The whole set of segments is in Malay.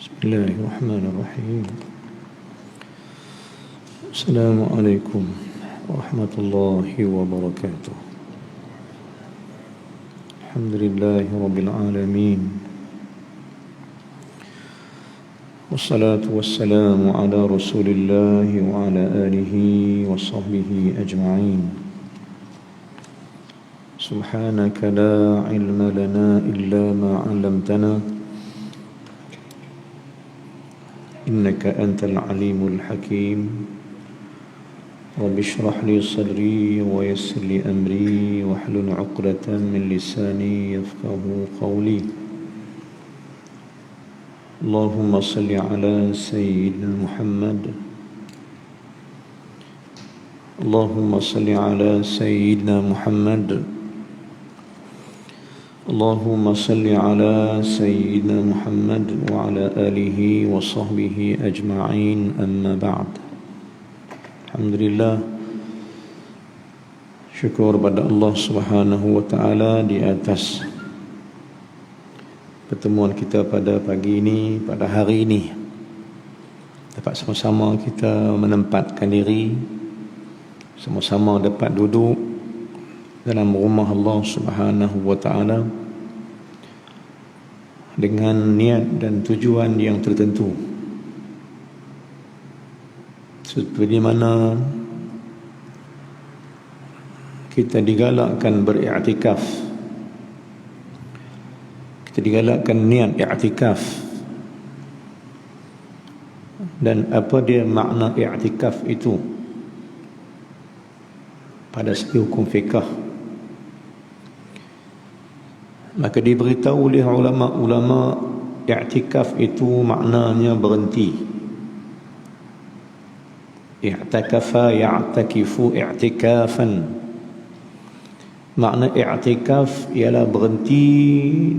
Bismillahirrahmanirrahim. Assalamualaikum warahmatullahi wabarakatuh. Alhamdulillahi rabbil alamin. Wassalatu wassalamu ala rasulillahi wa ala alihi wa sahbihi ajma'in. Subhanaka la ilma lana illa ma 'allamtana innaka antal alimul hakim. Rabbi shrah li sadri wa yassir li amri wahlul 'uqdatam min lisani yafqahu qawli. Allahumma salli ala sayyidina Muhammad. Allahumma salli ala sayyidina Muhammad. Allahumma salli ala sayyidina Muhammad wa ala alihi wa sahbihi ajma'in, amma ba'd. Alhamdulillah, syukur pada Allah Subhanahu wa ta'ala di atas pertemuan kita pada pagi ini, pada hari ini. Dapat sama-sama kita menempatkan diri, sama-sama dapat duduk dalam rumah Allah Subhanahu wa ta'ala dengan niat dan tujuan yang tertentu. Seperti mana kita digalakkan beriktikaf, kita digalakkan niat iktikaf. Dan apa dia makna iktikaf itu pada segi hukum fiqh? Maka diberitahu oleh ulama-ulama, i'tikaf itu maknanya berhenti. I'takafa ya'takifu i'tikafan. Makna i'tikaf ialah berhenti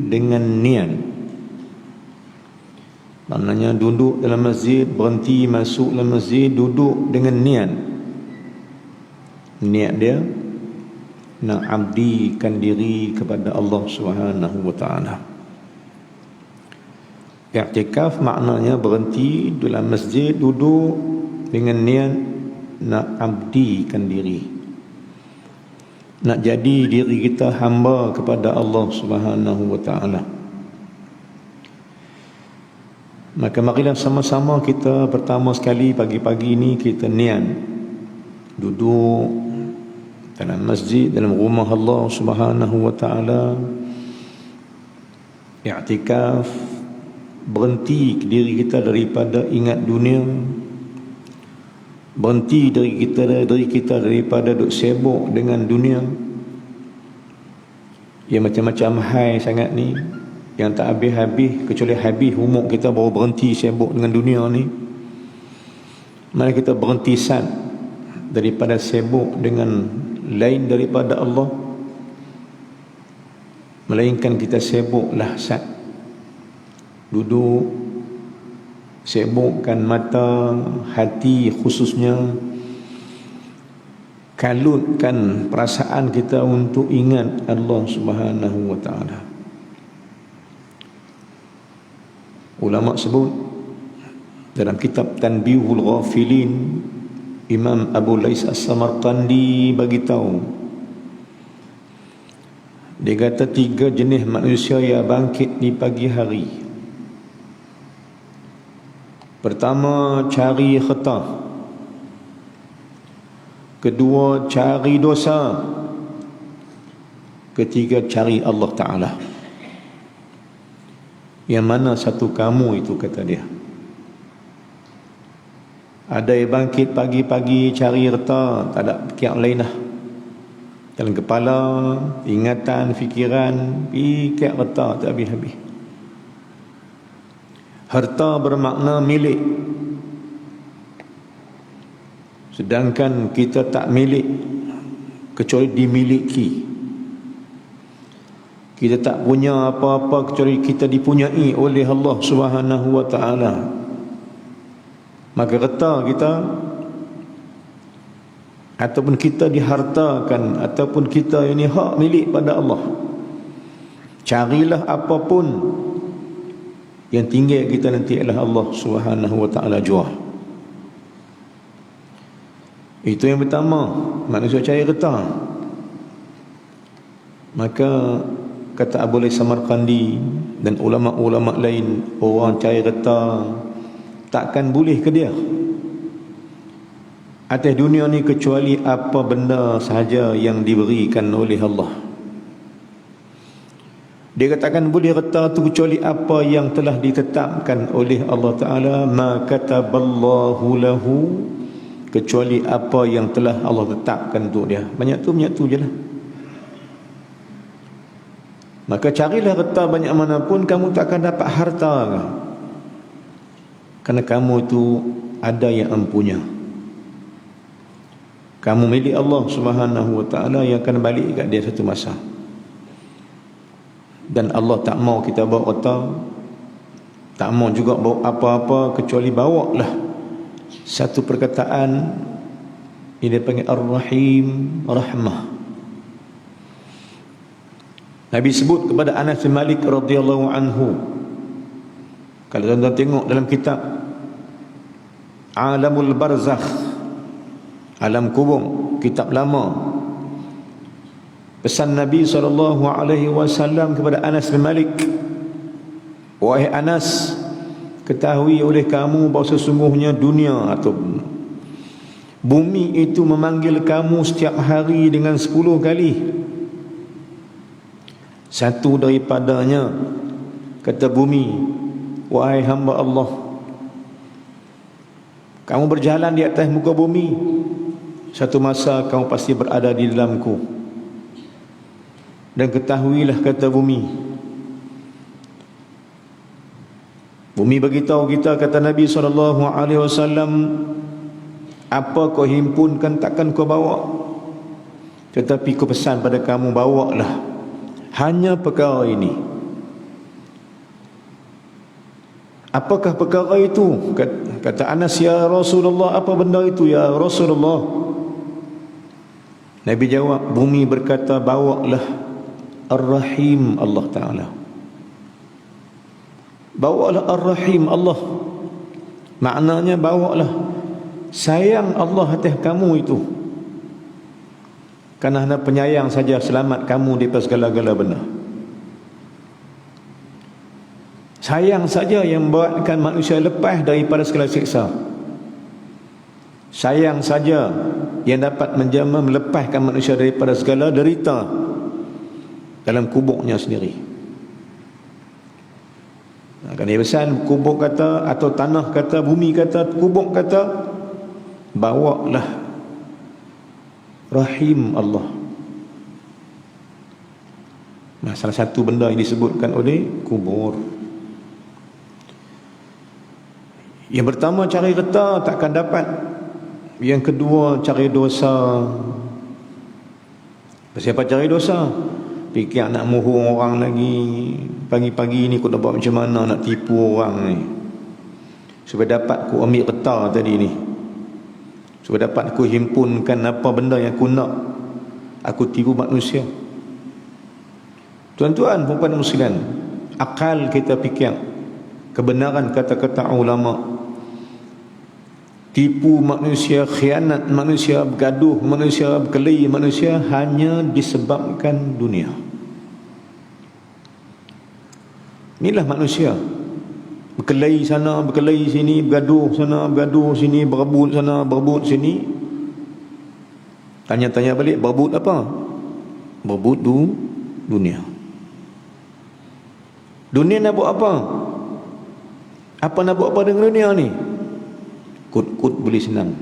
dengan niat. Maknanya duduk dalam masjid, berhenti masuk dalam masjid, duduk dengan niat. Niat dia nak abdikan diri kepada Allah Subhanahu wa ta'ala. I'tikaf maknanya berhenti dalam masjid, duduk dengan niat nak abdikan diri, nak jadi diri kita hamba kepada Allah Subhanahu wa ta'ala. Maka marilah sama-sama kita pertama sekali pagi-pagi ini kita niat duduk dalam masjid, dalam rumah Allah Subhanahu wa ta'ala, i'tikaf, berhenti diri kita daripada ingat dunia, berhenti diri kita daripada duk sibuk dengan dunia yang macam-macam hai sangat ni, yang tak habis-habis, kecuali habis umur kita baru berhenti sibuk dengan dunia ni. Mari kita berhenti sat daripada sibuk dengan lain daripada Allah, melainkan kita sibuklah sat duduk, sibukkan mata, hati khususnya, kalutkan perasaan kita untuk ingat Allah Subhanahu wa ta'ala. Ulama sebut dalam kitab Tanbihul Ghafilin, Imam Abu Lais As-Samarqandi bagi tahu, dia kata 3 jenis manusia yang bangkit di pagi hari. Pertama, cari khata. Kedua, cari dosa. Ketiga, cari Allah Ta'ala. Yang mana satu kamu itu, kata dia? Ada yang bangkit pagi-pagi cari harta, tak ada fikir lain dah. Dalam kepala, ingatan, fikiran, fikir harta tak habis-habis. Harta bermakna milik, sedangkan kita tak milik kecuali dimiliki. Kita tak punya apa-apa kecuali kita dipunyai oleh Allah Subhanahu wa ta'ala. Maka harta kita, ataupun kita dihartakan, ataupun kita ini hak milik pada Allah. Carilah apapun Yang tinggal kita nanti adalah Allah Subhanahu wa ta'ala jua. Itu yang pertama, manusia cari getah. Maka kata Abu Lais Samarqandi dan ulama-ulama lain, orang cari getah takkan boleh ke dia atas dunia ni kecuali apa benda sahaja yang diberikan oleh Allah. Dia katakan boleh reta tu kecuali apa yang telah ditetapkan oleh Allah Ta'ala, ma kataballahu lahu, kecuali apa yang telah Allah tetapkan untuk dia. Banyak tu je lah. Maka carilah reta banyak mana pun, kamu takkan dapat harta, kerana kamu tu ada yang empunya. Kamu milik Allah Subhanahu wa ta'ala yang akan balik kat dia satu masa. Dan Allah tak mau kita bawa harta, tak mau juga bawa apa-apa, kecuali bawa lah satu perkataan ini dia panggil Ar-Rahim, rahmah. Nabi sebut kepada Anas bin Malik radhiyallahu anhu, kalau tuan-tuan tengok dalam kitab Alamul Barzakh, Alam Kubur, kitab lama, pesan Nabi SAW kepada Anas bin Malik, wahai Anas, ketahui oleh kamu bahawa sesungguhnya dunia atau bumi itu memanggil kamu setiap hari dengan 10 kali. Satu daripadanya, kata bumi, wahai hamba Allah, kamu berjalan di atas muka bumi, satu masa kamu pasti berada di dalamku. Dan ketahuilah, kata bumi, bumi beritahu kita, kata Nabi SAW, apa kau himpunkan takkan kau bawa, tetapi kau pesan pada kamu, bawalah hanya perkara ini. Apakah perkara itu? Kata Anas, ya Rasulullah, apa benda itu ya Rasulullah? Nabi jawab, bumi berkata, bawalah Ar-Rahim Allah Ta'ala. Bawalah Ar-Rahim Allah. Maknanya bawalah sayang Allah atas kamu itu. Kerana hanya penyayang saja selamat kamu daripada segala-gala benda. Sayang saja yang membuatkan manusia lepas daripada segala siksa. Sayang saja yang dapat menjama melepaskan manusia daripada segala derita dalam kuburnya sendiri. Kerana dia pesan, kubur kata, atau tanah kata, bumi kata, kubur kata, bawalah Rahim Allah. Nah, salah satu benda yang disebutkan oleh kubur. Yang pertama, cari reta takkan dapat. Yang kedua, cari dosa. Siapa cari dosa? Fikir nak muhur orang lagi, pagi-pagi ni aku nak buat macam mana nak tipu orang ni, supaya dapat aku ambil reta tadi ni, supaya dapat aku himpunkan apa benda yang aku nak, aku tipu manusia. Tuan-tuan, puan-puan muslimin, akal kita fikir kebenaran kata-kata ulama. Tipu manusia, khianat manusia, bergaduh manusia, berkelahi manusia hanya disebabkan dunia. Inilah manusia, berkelahi sana, berkelahi sini, bergaduh sana, bergaduh sini, berebut sana, berebut sini. Tanya-tanya balik, berebut apa? Berebut dunia. Dunia nak buat apa? Apa nak buat apa dengan dunia ni? Kut-kut boleh senang.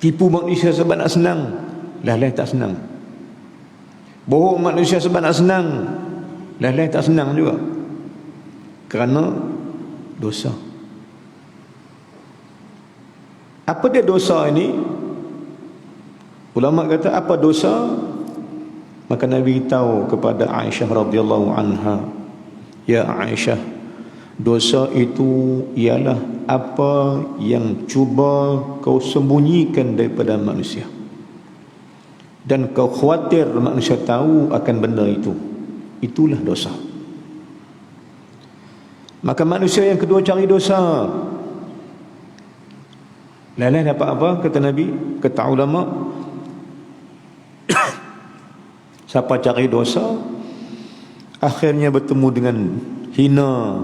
Tipu manusia sebab nak senang, lah tak senang. Bohong manusia sebab nak senang, lah tak senang juga. Kerana dosa. Apa dia dosa ini? Ulama kata, apa dosa? Maka Nabi tahu kepada Aisyah radhiyallahu anha, ya Aisyah, dosa itu ialah apa yang cuba kau sembunyikan daripada manusia, dan kau khawatir manusia tahu akan benda itu. Itulah dosa. Maka manusia yang kedua cari dosa. Lain dapat apa? Kata Nabi, kata ulama, siapa cari dosa, akhirnya bertemu dengan hina.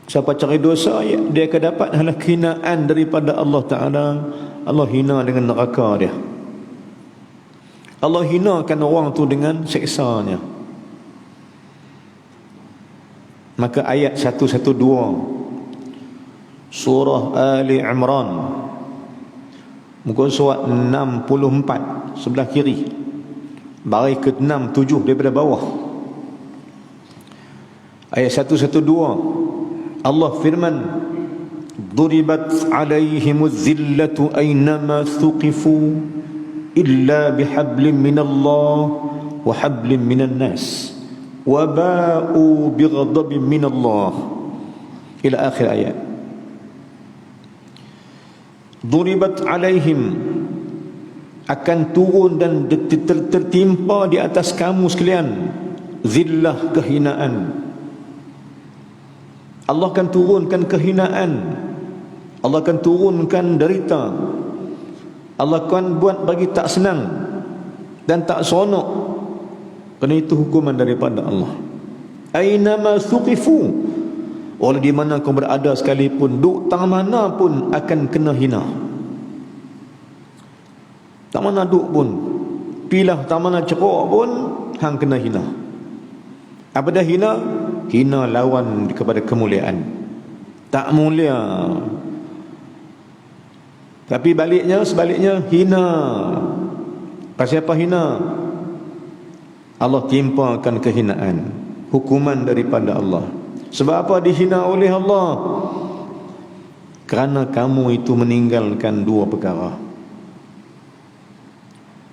Siapa cari dosa, dia akan dapat adalah kehinaan daripada Allah Ta'ala. Allah hina dengan neraka dia. Allah hinakan orang tu dengan seksanya. Maka ayat 112 surah Ali Imran, muka surat 64 sebelah kiri, baris ke-6, 7 daripada bawah. Ayat 112 Allah firman, duribat alaihimuz zillatu aynama thuqifu illa bihablin minallah wa hablin minan nas wa ba'u bighadabin minallah ila akhir ayat. Duribat alaihim, akan turun dan tertimpa di atas kamu sekalian zillah, kehinaan. Allah akan turunkan kehinaan, Allah akan turunkan derita, Allah akan buat bagi tak senang dan tak seronok, kerana itu hukuman daripada Allah. Ainama thuqifu, walau di mana kau berada sekalipun, duk tang mana pun akan kena hina. Tak mana duk pun, pilah tak mana cerok pun, hang kena hina. Apa dah hina? Hina lawan kepada kemuliaan, tak mulia. Tapi sebaliknya hina. Pasal apa hina? Allah timpakan kehinaan, hukuman daripada Allah. Sebab apa dihina oleh Allah? Kerana kamu itu meninggalkan dua perkara.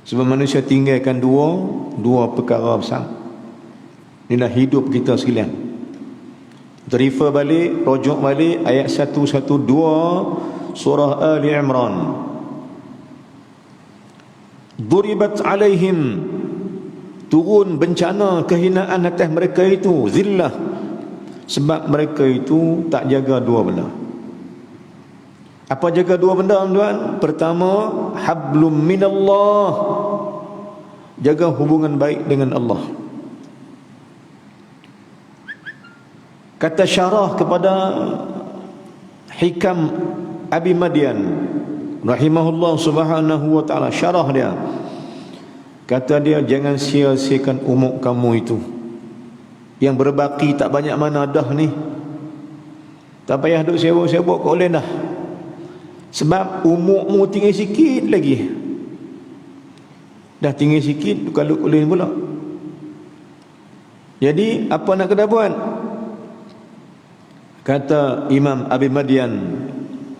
Sebab manusia tinggalkan dua perkara besar. Inilah hidup kita sekalian. Refer balik, rujuk balik ayat 112 surah Ali Imran. Duribat alaihim, turun bencana kehinaan atas mereka itu, zillah, sebab mereka itu tak jaga dua benda. Apa jaga dua benda, tuan? Pertama, hablum minallah, jaga hubungan baik dengan Allah. Kata syarah kepada Hikam Abi Madian rahimahullah subhanahu wa ta'ala, syarah dia, kata dia, jangan sia-siakan umur kamu itu yang berbaki tak banyak mana dah ni. Tak payah duk sibuk-sibuk kau boleh dah, sebab umurmu tinggal sikit lagi. Dah tinggal sikit, kalau boleh pula. Jadi apa nak kena buat? Kata Imam Abi Madian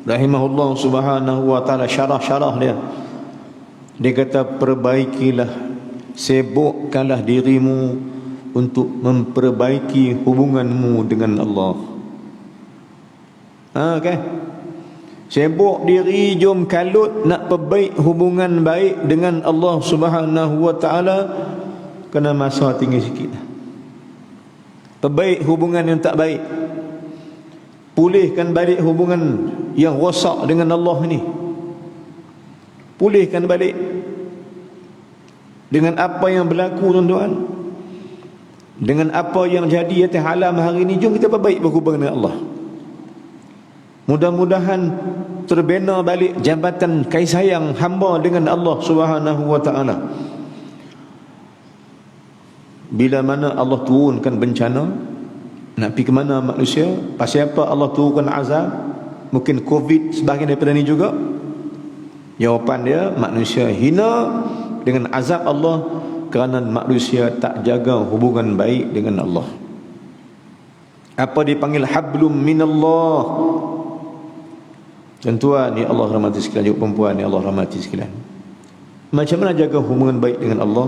rahimahullah subhanahu wa ta'ala, syarah dia, dia kata, perbaikilah, sibukkanlah dirimu untuk memperbaiki hubunganmu dengan Allah. Okay? Sibuk diri, jom kalut nak perbaik hubungan baik dengan Allah subhanahu wa ta'ala, kena masa tinggal sikit. Perbaik hubungan yang tak baik, pulihkan balik hubungan yang rosak dengan Allah ni. Pulihkan balik. Dengan apa yang berlaku, tuan-tuan, dengan apa yang jadi atas alam hari ni, jom kita perbaik berhubungan dengan Allah. Mudah-mudahan terbina balik jambatan kasih sayang hamba dengan Allah subhanahu wa ta'ala. Bila mana Allah turunkan bencana, nak pergi ke mana manusia? Pasal apa Allah turunkan azab? Mungkin Covid sebahagian daripada ni juga. Jawapan dia, manusia hina dengan azab Allah kerana manusia tak jaga hubungan baik dengan Allah. Apa dipanggil hablum minallah? Tuan-tuan, ni Allah rahmati sekalian, juga perempuan ni Allah rahmati sekalian. Macam mana jaga hubungan baik dengan Allah?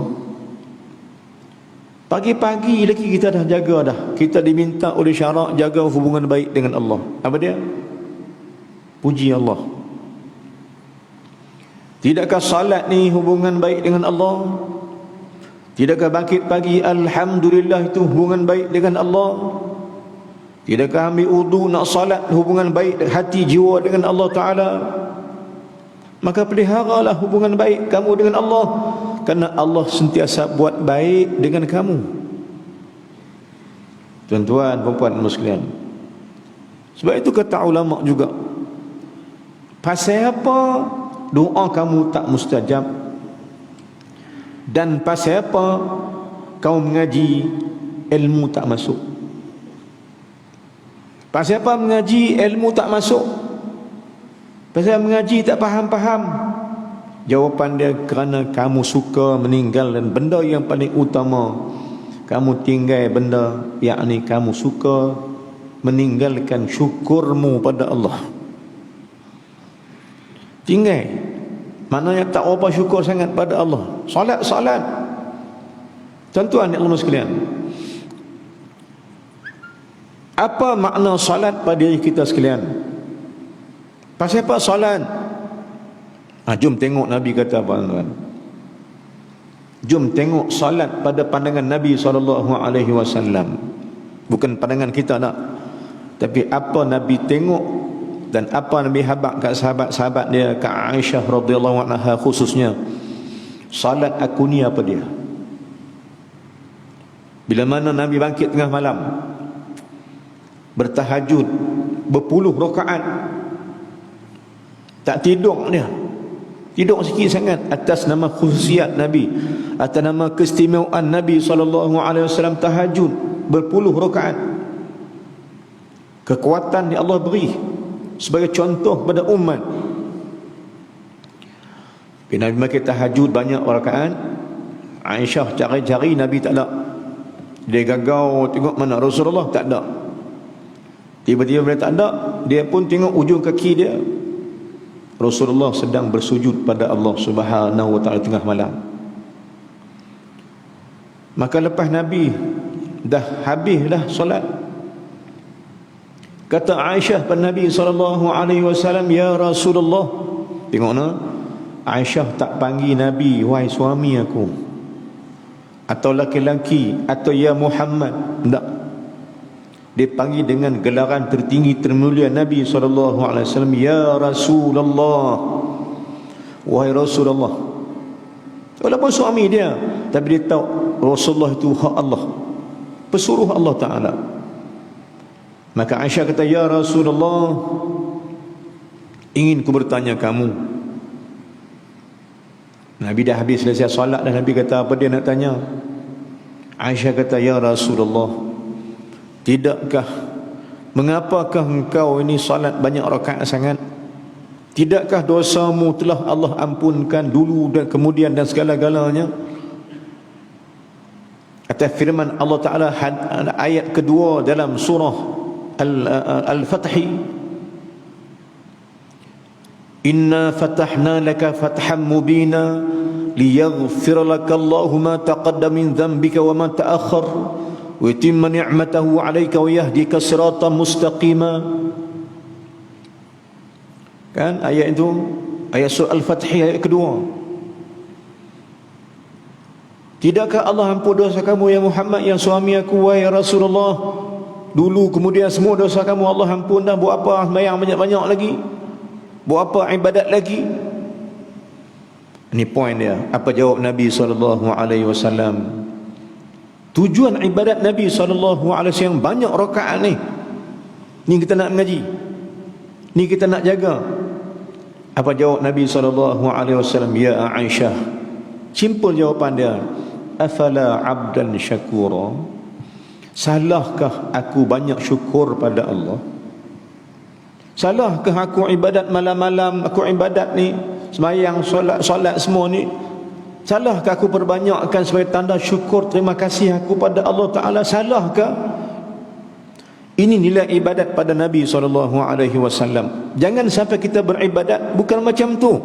Pagi-pagi lagi kita dah jaga dah. Kita diminta oleh syarak jaga hubungan baik dengan Allah. Apa dia? Puji Allah. Tidakkah salat ni hubungan baik dengan Allah? Tidakkah bangkit pagi alhamdulillah itu hubungan baik dengan Allah? Tidakkah ambil wudu nak salat hubungan baik hati jiwa dengan Allah Ta'ala? Maka peliharalah hubungan baik kamu dengan Allah, kerana Allah sentiasa buat baik dengan kamu. Tuan-tuan, puan-puan sekalian, sebab itu kata ulama juga, pasal apa doa kamu tak mustajab, dan pasal apa kamu mengaji ilmu tak masuk? Pasal apa mengaji ilmu tak masuk? Pasal mengaji tak faham-faham? Jawapan dia, kerana kamu suka meninggalkan benda yang paling utama. Kamu tinggal benda, yakni kamu suka meninggalkan syukurmu pada Allah. Tinggal, maknanya tak apa syukur sangat pada Allah. Salat. Tuan-tuan yang Allah sekalian, apa makna salat pada diri kita sekalian? Pasal apa salat? Jom tengok Nabi kata apa, tuan-tuan. Jom tengok salat pada pandangan Nabi SAW. Bukan pandangan kita nak, tapi apa Nabi tengok dan apa Nabi habaq kat sahabat-sahabat dia, kat Aisyah radhiyallahu anha khususnya. Salat aku ni apa dia? Bila mana Nabi bangkit tengah malam, bertahajud berpuluh rakaat, tak tidur dia, tidur sikit sangat, atas nama khususiat Nabi, atas nama keistimewaan Nabi SAW. Tahajud berpuluh rakaat, kekuatan yang Allah beri sebagai contoh kepada umat. Bila Nabi makin tahajud banyak rakaat, Aisyah cari-cari Nabi tak ada. Dia gagau tengok mana Rasulullah, tak ada. Tiba-tiba bila tak ada, dia pun tengok ujung kaki dia, Rasulullah sedang bersujud pada Allah Subhanahu wa ta'ala tengah malam. Maka lepas Nabi dah habis dah solat, kata Aisyah pada Nabi SAW, ya Rasulullah. Tengok na, Aisyah tak panggil Nabi wahai suami aku, atau laki-laki, atau ya Muhammad. Tak, dia panggil dengan gelaran tertinggi termulia Nabi SAW, ya Rasulullah, wahai Rasulullah. Walaupun suami dia, tapi dia tahu Rasulullah itu hak Allah, pesuruh Allah Ta'ala. Maka Aisyah kata, ya Rasulullah, ingin ku bertanya kamu. Nabi dah habis selesai solat dan Nabi kata, apa dia nak tanya? Aisyah kata, ya Rasulullah, tidakkah, mengapakah engkau ini salat banyak rakaat sangat? Tidakkah dosamu telah Allah ampunkan dulu dan kemudian dan segala-galanya? Atas firman Allah Ta'ala ayat kedua dalam surah Al-Fath, inna fatahna laka fathan mubina liyaghfir laka Allahu ma taqaddama min dhanbika wa ma ta'akhkhar wa yutimma ni'matahu 'alaika wa yahdika siratan mustaqima. Kan ayat itu, ayat surah Al-Fath ayat kedua. Tidakkah Allah ampun dosa kamu ya Muhammad, yang suami aku, wahai Rasulullah, dulu kemudian semua dosa kamu Allah ampun dah. Buat apa sembahyang banyak-banyak lagi? Buat apa ibadat lagi? Ini poin dia. Apa jawab Nabi SAW? Tujuan ibadat Nabi SAW yang banyak rakaat ni kita nak mengaji, ni kita nak jaga. Apa jawab Nabi SAW? Ya Aisyah, simple jawapan dia, afala abdan syakura, salahkah aku banyak syukur pada Allah? Salahkah aku ibadat malam-malam, aku ibadat ni, sembahyang, solat semua ni, salahkah aku perbanyakkan sebagai tanda syukur terima kasih aku pada Allah Ta'ala? Salahkah? Ini nilai ibadat pada Nabi SAW. Jangan sampai kita beribadat bukan macam tu,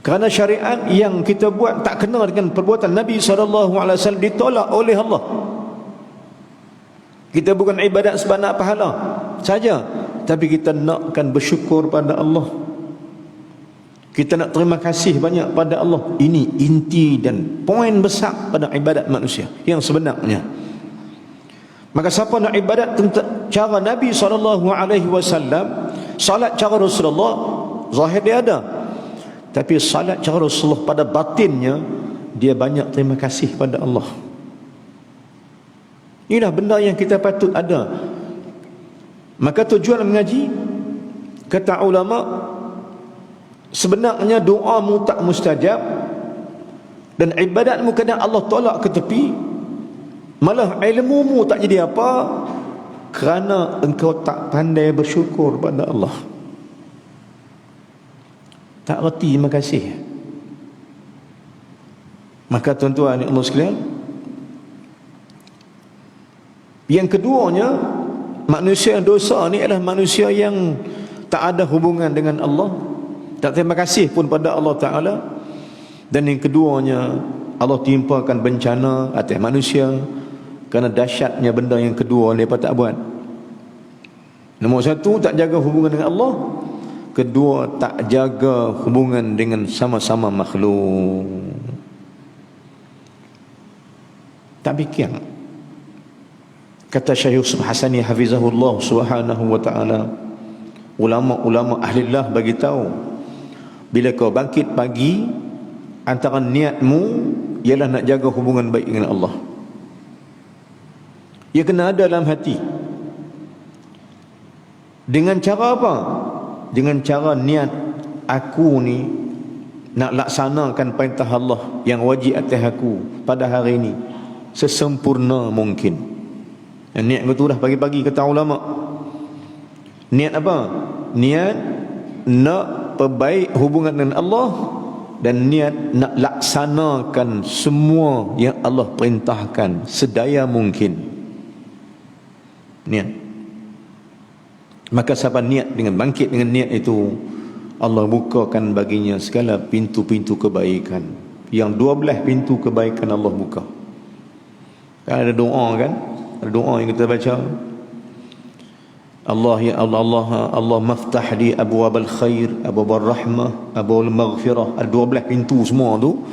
kerana syariat yang kita buat tak kena dengan perbuatan Nabi SAW, ditolak oleh Allah. Kita bukan ibadat sebab nak pahala saja, tapi kita nakkan bersyukur pada Allah. Kita nak terima kasih banyak pada Allah. Ini inti dan poin besar pada ibadat manusia yang sebenarnya. Maka siapa nak ibadat cara Nabi SAW, salat cara Rasulullah, zahir dia ada. Tapi salat cara Rasulullah pada batinnya, dia banyak terima kasih pada Allah. Inilah benda yang kita patut ada. Maka tujuan mengaji, kata ulama, sebenarnya doamu tak mustajab dan ibadatmu kadang Allah tolak ke tepi, malah ilmumu tak jadi apa kerana engkau tak pandai bersyukur pada Allah, tak reti terima kasih. Maka tuan-tuan yang Allah sekalian, yang keduanya, manusia yang dosa ni adalah manusia yang tak ada hubungan dengan Allah, tak terima kasih pun pada Allah Ta'ala. Dan yang keduanya, Allah timpakan bencana atas manusia kerana dahsyatnya benda yang kedua mereka tak buat. Nombor satu, tak jaga hubungan dengan Allah. Kedua, tak jaga hubungan dengan sama-sama makhluk. Tak fikir. Kata Syekh Yusuf Hasani hafizahullah subhanahu wa ta'ala, ulama-ulama ahlillah bagi tahu, bila kau bangkit pagi, antara niatmu ialah nak jaga hubungan baik dengan Allah. Ia kena ada dalam hati. Dengan cara apa? Dengan cara niat, aku ni nak laksanakan perintah Allah yang wajib atas aku pada hari ini sesempurna mungkin. Dan niat kau tu dah pagi-pagi, kata ulama. Niat apa? Niat nak perbaik hubungan dengan Allah dan niat nak laksanakan semua yang Allah perintahkan sedaya mungkin. Niat. Maka siapa niat dengan bangkit dengan niat itu, Allah bukakan baginya segala pintu-pintu kebaikan. Yang 12 pintu kebaikan Allah buka. Kan ada doa kan? Ada doa yang kita baca. Allah ya Allah, Allah maftah li abwabal khair, abwabal rahmah, abwabal maghfirah. Ada 12 pintu semua tu.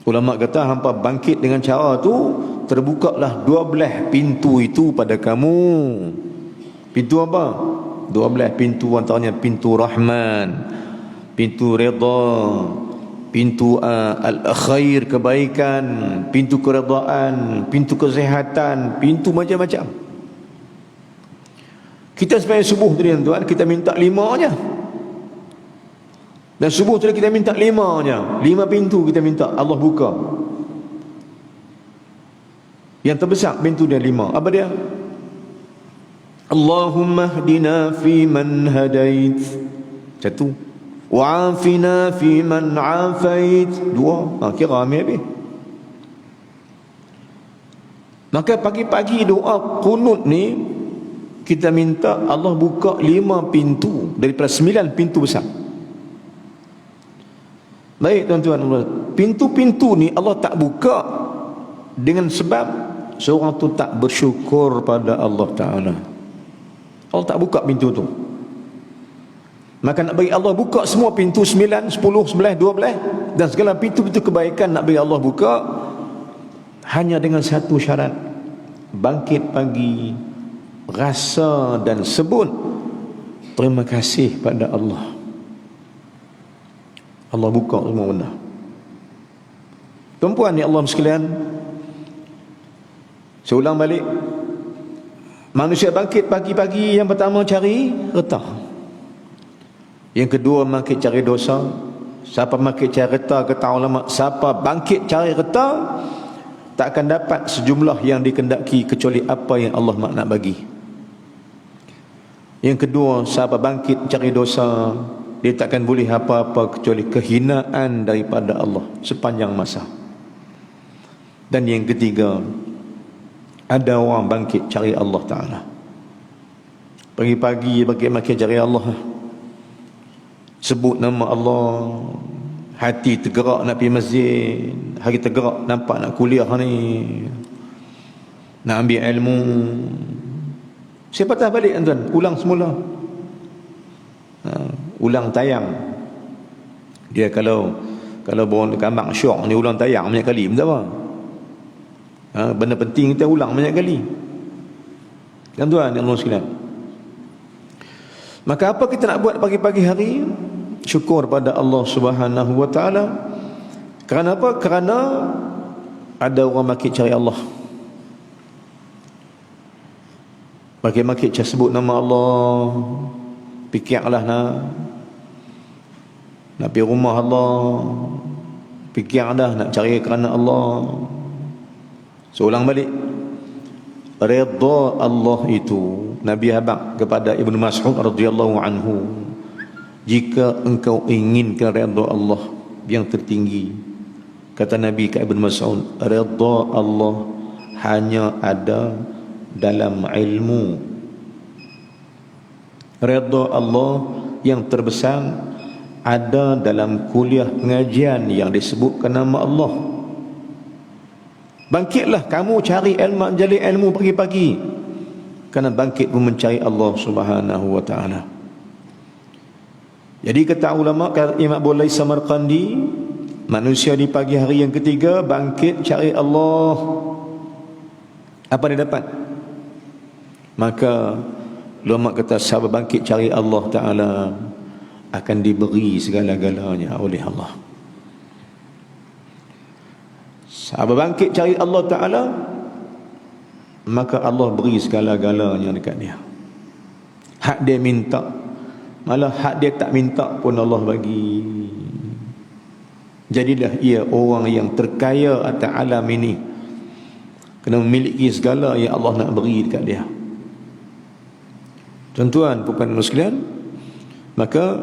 Ulama kata hampa bangkit dengan cara tu, terbukalah 12 pintu itu pada kamu. Pintu apa? 12 pintu, antaranya pintu Rahman, pintu Redha, pintu al-khair, kebaikan, pintu keredaan, pintu kesihatan, pintu macam-macam. Kita sampai subuh tadi tuan, kita minta 5 aja. Dan subuh tadi kita minta 5 aja. 5 pintu kita minta Allah buka. Yang terbesar pintu dia 5. Apa dia? Allahumma hdina fi man hadait. 1. Wa'afina fi man afait. 2. Kira ambil habis. Maka pagi-pagi doa kunut ni, kita minta Allah buka 5 pintu daripada 9 pintu besar. Baik tuan-tuan, pintu-pintu ni Allah tak buka dengan sebab seorang tu tak bersyukur pada Allah Ta'ala. Allah tak buka pintu tu. Maka nak bagi Allah buka semua pintu 9, 10, 11, 12 dan segala pintu-pintu kebaikan nak bagi Allah buka, hanya dengan satu syarat. Bangkit pagi, rasa dan sebut terima kasih pada Allah. Allah buka semua benda. Tuan-puan ya Allah sekalian, saya ulang balik. Manusia bangkit pagi-pagi, yang pertama cari retah. Yang kedua bangkit cari dosa. Siapa bangkit cari retah, kata ulama, siapa bangkit cari retah tak akan dapat sejumlah yang dikendaki kecuali apa yang Allah nak bagi. Yang kedua, siapa bangkit cari dosa, dia takkan boleh apa-apa kecuali kehinaan daripada Allah sepanjang masa. Dan yang ketiga, ada orang bangkit cari Allah Ta'ala. Pagi-pagi bangkit cari Allah, sebut nama Allah, hati tergerak nak pergi masjid, hari tergerak nampak nak kuliah ni, nak ambil ilmu. Saya patah balik tuan, ulang semula. Ulang tayang. Dia kalau bawa kambang syok ni ulang tayang banyak kali, tak apa. Benda penting kita ulang banyak kali. Tuan-tuan yang Allah sekalian. Maka apa kita nak buat pagi-pagi hari? Syukur pada Allah Subhanahu wa taala. Kerana apa? Kerana ada orang makit cari Allah. Makit sebut nama Allah. Fikirlah nak pergi rumah Allah. Fikirlah nak cari kerana Allah. Seulang balik, redha Allah itu, Nabi habaq kepada Ibnu Mas'ud radhiyallahu anhu, jika engkau inginkan redha Allah yang tertinggi, kata Nabi ke Ibnu Mas'ud, redha Allah hanya ada dalam ilmu. Redha Allah yang terbesar ada dalam kuliah pengajian yang disebutkan nama Allah. Bangkitlah kamu cari ilmu, menjadi ilmu pagi-pagi, kerana bangkit pun mencari Allah Subhanahu wa taala. Jadi kata ulama, kata Imam Abu Lais Samarqandi, manusia di pagi hari yang ketiga bangkit cari Allah. Apa dia dapat? Maka ulama kata sahabat bangkit cari Allah taala akan diberi segala-galanya oleh Allah. Sahabat bangkit cari Allah Ta'ala, maka Allah beri segala-galanya dekat dia. Hak dia minta, malah hak dia tak minta pun Allah bagi. Jadilah ia orang yang terkaya atas alam ini, kena memiliki segala yang Allah nak beri dekat dia. Tuan-tuan, puan-puan sekalian, maka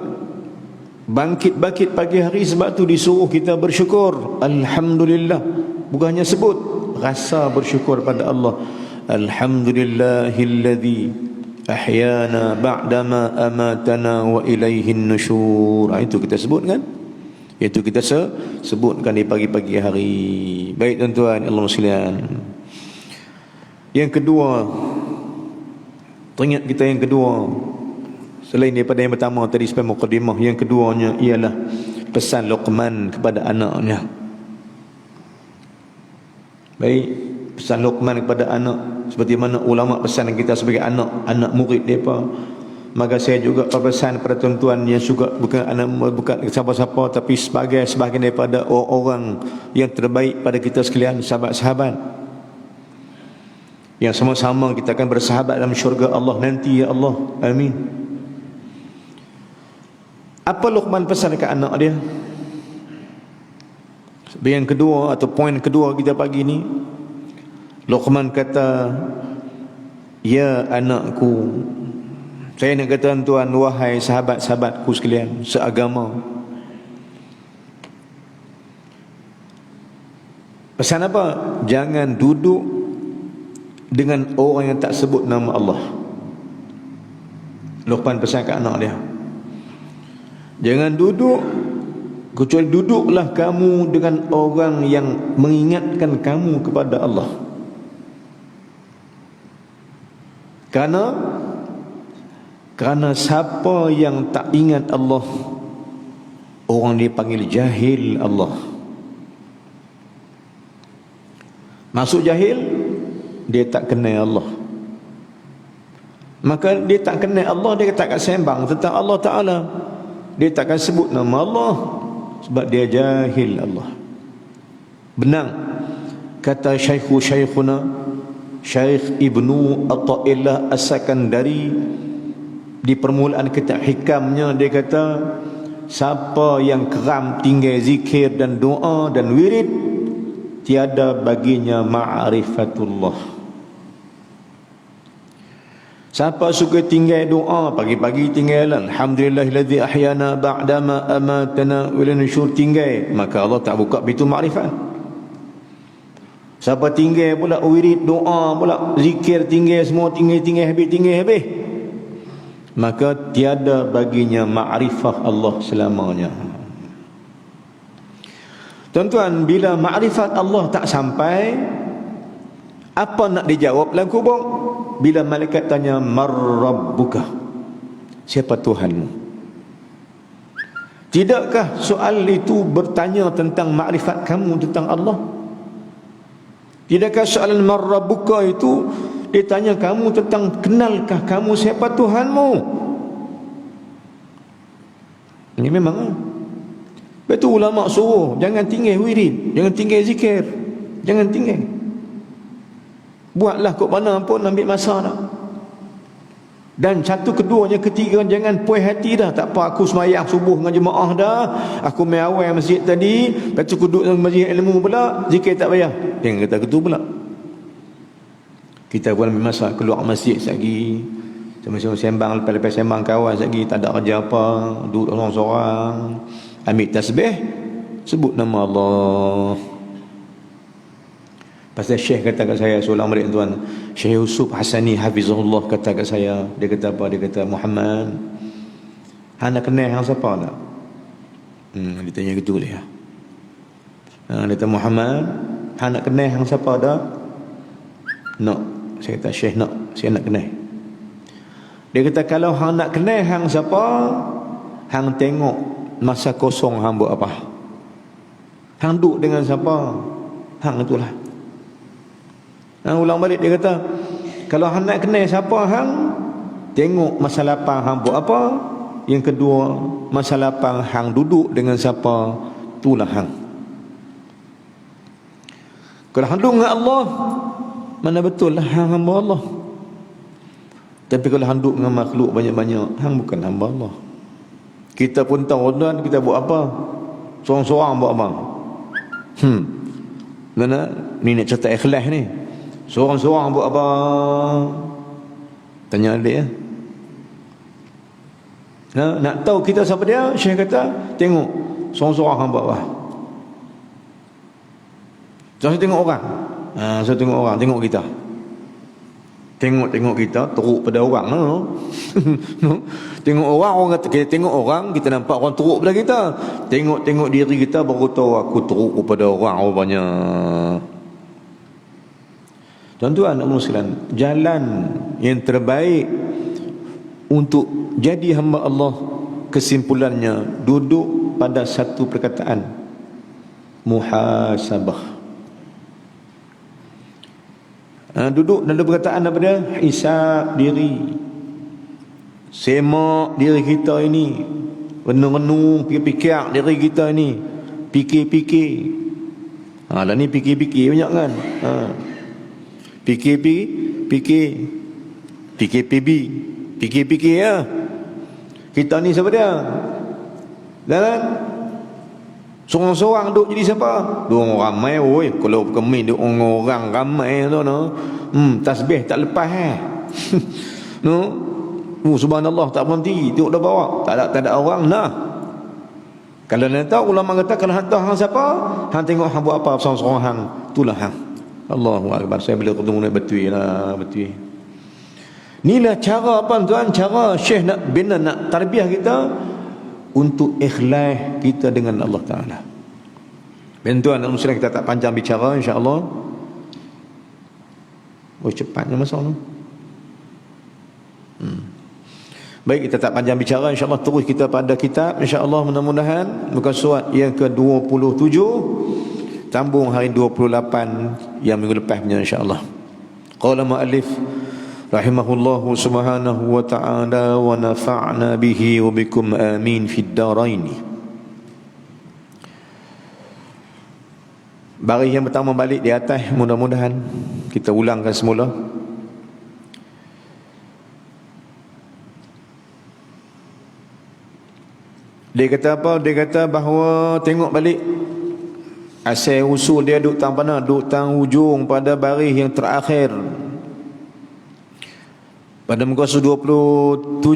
bangkit-bangkit pagi hari, sebab tu disuruh kita bersyukur. Alhamdulillah. Bukan hanya sebut, rasa bersyukur pada Allah. Alhamdulillahilladzi ahyana ba'dama amatana wa ilaihin nusyur. Itu kita sebut kan? Itu kita sebutkan di pagi-pagi hari. Baik tuan-tuan Allah sekalian. Yang kedua, teringat kita yang kedua, selain daripada yang pertama tadi sebagai mukadimah, yang keduanya ialah pesan Luqman kepada anaknya. Baik, pesan Luqman kepada anak, seperti mana ulama pesan kita sebagai anak murid mereka. Maka saya juga berpesan kepada tuan-tuan yang juga bukan siapa-siapa, tapi sebahagian daripada orang yang terbaik pada kita sekalian, sahabat-sahabat, yang sama-sama kita akan bersahabat dalam syurga Allah nanti, ya Allah, amin. Apa Luqman pesan dekat anak dia? Yang kedua atau poin kedua kita pagi ni, Luqman kata, ya anakku, saya nak kata tuan, wahai sahabat-sahabatku sekalian seagama. Pesan apa? Jangan duduk dengan orang yang tak sebut nama Allah. Luqman pesan kat anak dia, jangan duduk, kecuali duduklah kamu dengan orang yang mengingatkan kamu kepada Allah. Kerana siapa yang tak ingat Allah, orang dia panggil jahil Allah. Masuk jahil, dia tak kenal Allah. Maka dia tak kenal Allah, dia tak akan sembang tentang Allah Ta'ala. Dia tak akan sebut nama Allah, sebab dia jahil Allah. Benar kata Syekhuna Syekh Ibnu Atha'illah As-Sakandari di permulaan kitab hikamnya, dia kata, siapa yang keram tinggal zikir dan doa dan wirid, tiada baginya ma'rifatullah. Siapa suka tinggal doa, pagi-pagi tinggal alhamdulillahilladzi ahyana ba'dama amatana wa ilaihin nusyur, tinggal, maka Allah tak buka pintu makrifat. Siapa tinggal pula wirid doa pula, zikir tinggal, semua tinggal habis, maka tiada baginya ma'rifah Allah selamanya. Tuan-tuan, bila ma'rifat Allah tak sampai, apa nak dijawab dalam kubur? Bila malaikat tanya, mar rabbuka, siapa Tuhanmu? Tidakkah soal itu bertanya tentang makrifat kamu tentang Allah? Tidakkah soalan marrabuka itu dia tanya kamu tentang kenalkah kamu siapa Tuhanmu? Ini memang betul ulama suruh jangan tinggal wirid, jangan tinggal zikir, jangan tinggal. Buatlah kok mana pun ambil masa dah. Dan satu keduanya ketiga jangan puas hati dah. Tak apa aku semayang subuh dengan jemaah dah, aku main awal masjid tadi, lepas tu aku duduk dalam masjid ilmu pula, zikir tak payah. Jangan kata gitu pula. Kita pun ambil masa keluar masjid lagi, sama-sama sembang, lepas-lepas sembang kawan lagi, tak ada kerja apa, duduk sorang-sorang, ambil tasbih, sebut nama Allah. Pasal Syekh kata kat saya seorang murid tuan, Syekh Yusuf Hasani Hafizahullah kata kat saya, dia kata apa? Dia kata, Muhammad, hang nak kenal hang siapa tak? Dia tanya gitu dia. Dia kata, Muhammad, hang nak kenal hang siapa tak? Nak. Saya kata, Syekh nak, saya nak kenal. Dia kata, kalau hang nak kenal hang siapa, hang tengok masa kosong hang buat apa. Hang duduk dengan siapa, hang itulah. Ulang balik dia kata, kalau hang nak kenal siapa hang, tengok masa lapang hang buat apa. Yang kedua, masa lapang hang duduk dengan siapa, itulah hang. Kalau hang duduk dengan Allah, mana betul lah hang hamba Allah. Tapi kalau hang duduk dengan makhluk banyak-banyak, hang bukan hamba Allah. Kita pun tahu tuan, kita buat apa? Seorang-seorang buat apa? Mana ni nak cerita ikhlas ni. Seorang-seorang buat apa? Tanya adik ya. Nak tahu kita siapa dia? Syekh kata, tengok seorang-seorang hang buat apa. Jangan tengok orang. Saya tengok orang, tengok kita. Tengok kita, teruk pada orang no? Tengok orang kata kita tengok orang, kita nampak orang teruk pada kita. Tengok diri kita baru tahu aku teruk pada orang rupanya. Tuan-tuan dan sekalian, jalan yang terbaik untuk jadi hamba Allah, kesimpulannya duduk pada satu perkataan, muhasabah. Duduk dalam perkataan apa dia? Hisab diri, semak diri kita ini, renung-renung, fikir-fikir diri kita ini, fikir-fikir. Lah ni fikir-fikir banyak kan? Fikir ya. Kita ni siapa dia? Dan seorang-seorang duduk jadi siapa? Dua orang ramai, oi. Kalau kami duduk orang ramai tu no. Tasbih tak lepas no. Subhanallah tak berhenti, tengok dah bawa. Tak ada orang nah. Kalau nak tahu ulama kata kalau hang tahu hang siapa, hang tengok hang buat apa seorang-seorang hang, itulah hang. Allahu akbar. Saya bila ketemu nak betul lah, betul. Inilah cara apa tuan? Cara Syekh nak bina, nak tarbiyah kita untuk ikhlas kita dengan Allah Ta'ala. Tuan dan muslim, kita tak panjang bicara insya-Allah. Cepatnya masa tu. Baik, kita tak panjang bicara insya-Allah, terus kita pada kitab insya-Allah. Mudah-mudahan muka surat yang ke-27 sambung hari 28 yang minggu lepas punya insya-Allah. Qala muallif rahimahullahu subhanahu wa ta'ala wa nafa'na bihi wa bikum amin fid darain. Baris yang pertama balik di atas, mudah-mudahan kita ulangkan semula. Dia kata apa? Dia kata bahawa tengok balik asal usul dia duduk tang mana? Duduk tang ujung pada baris yang terakhir. Pada muka surat 27,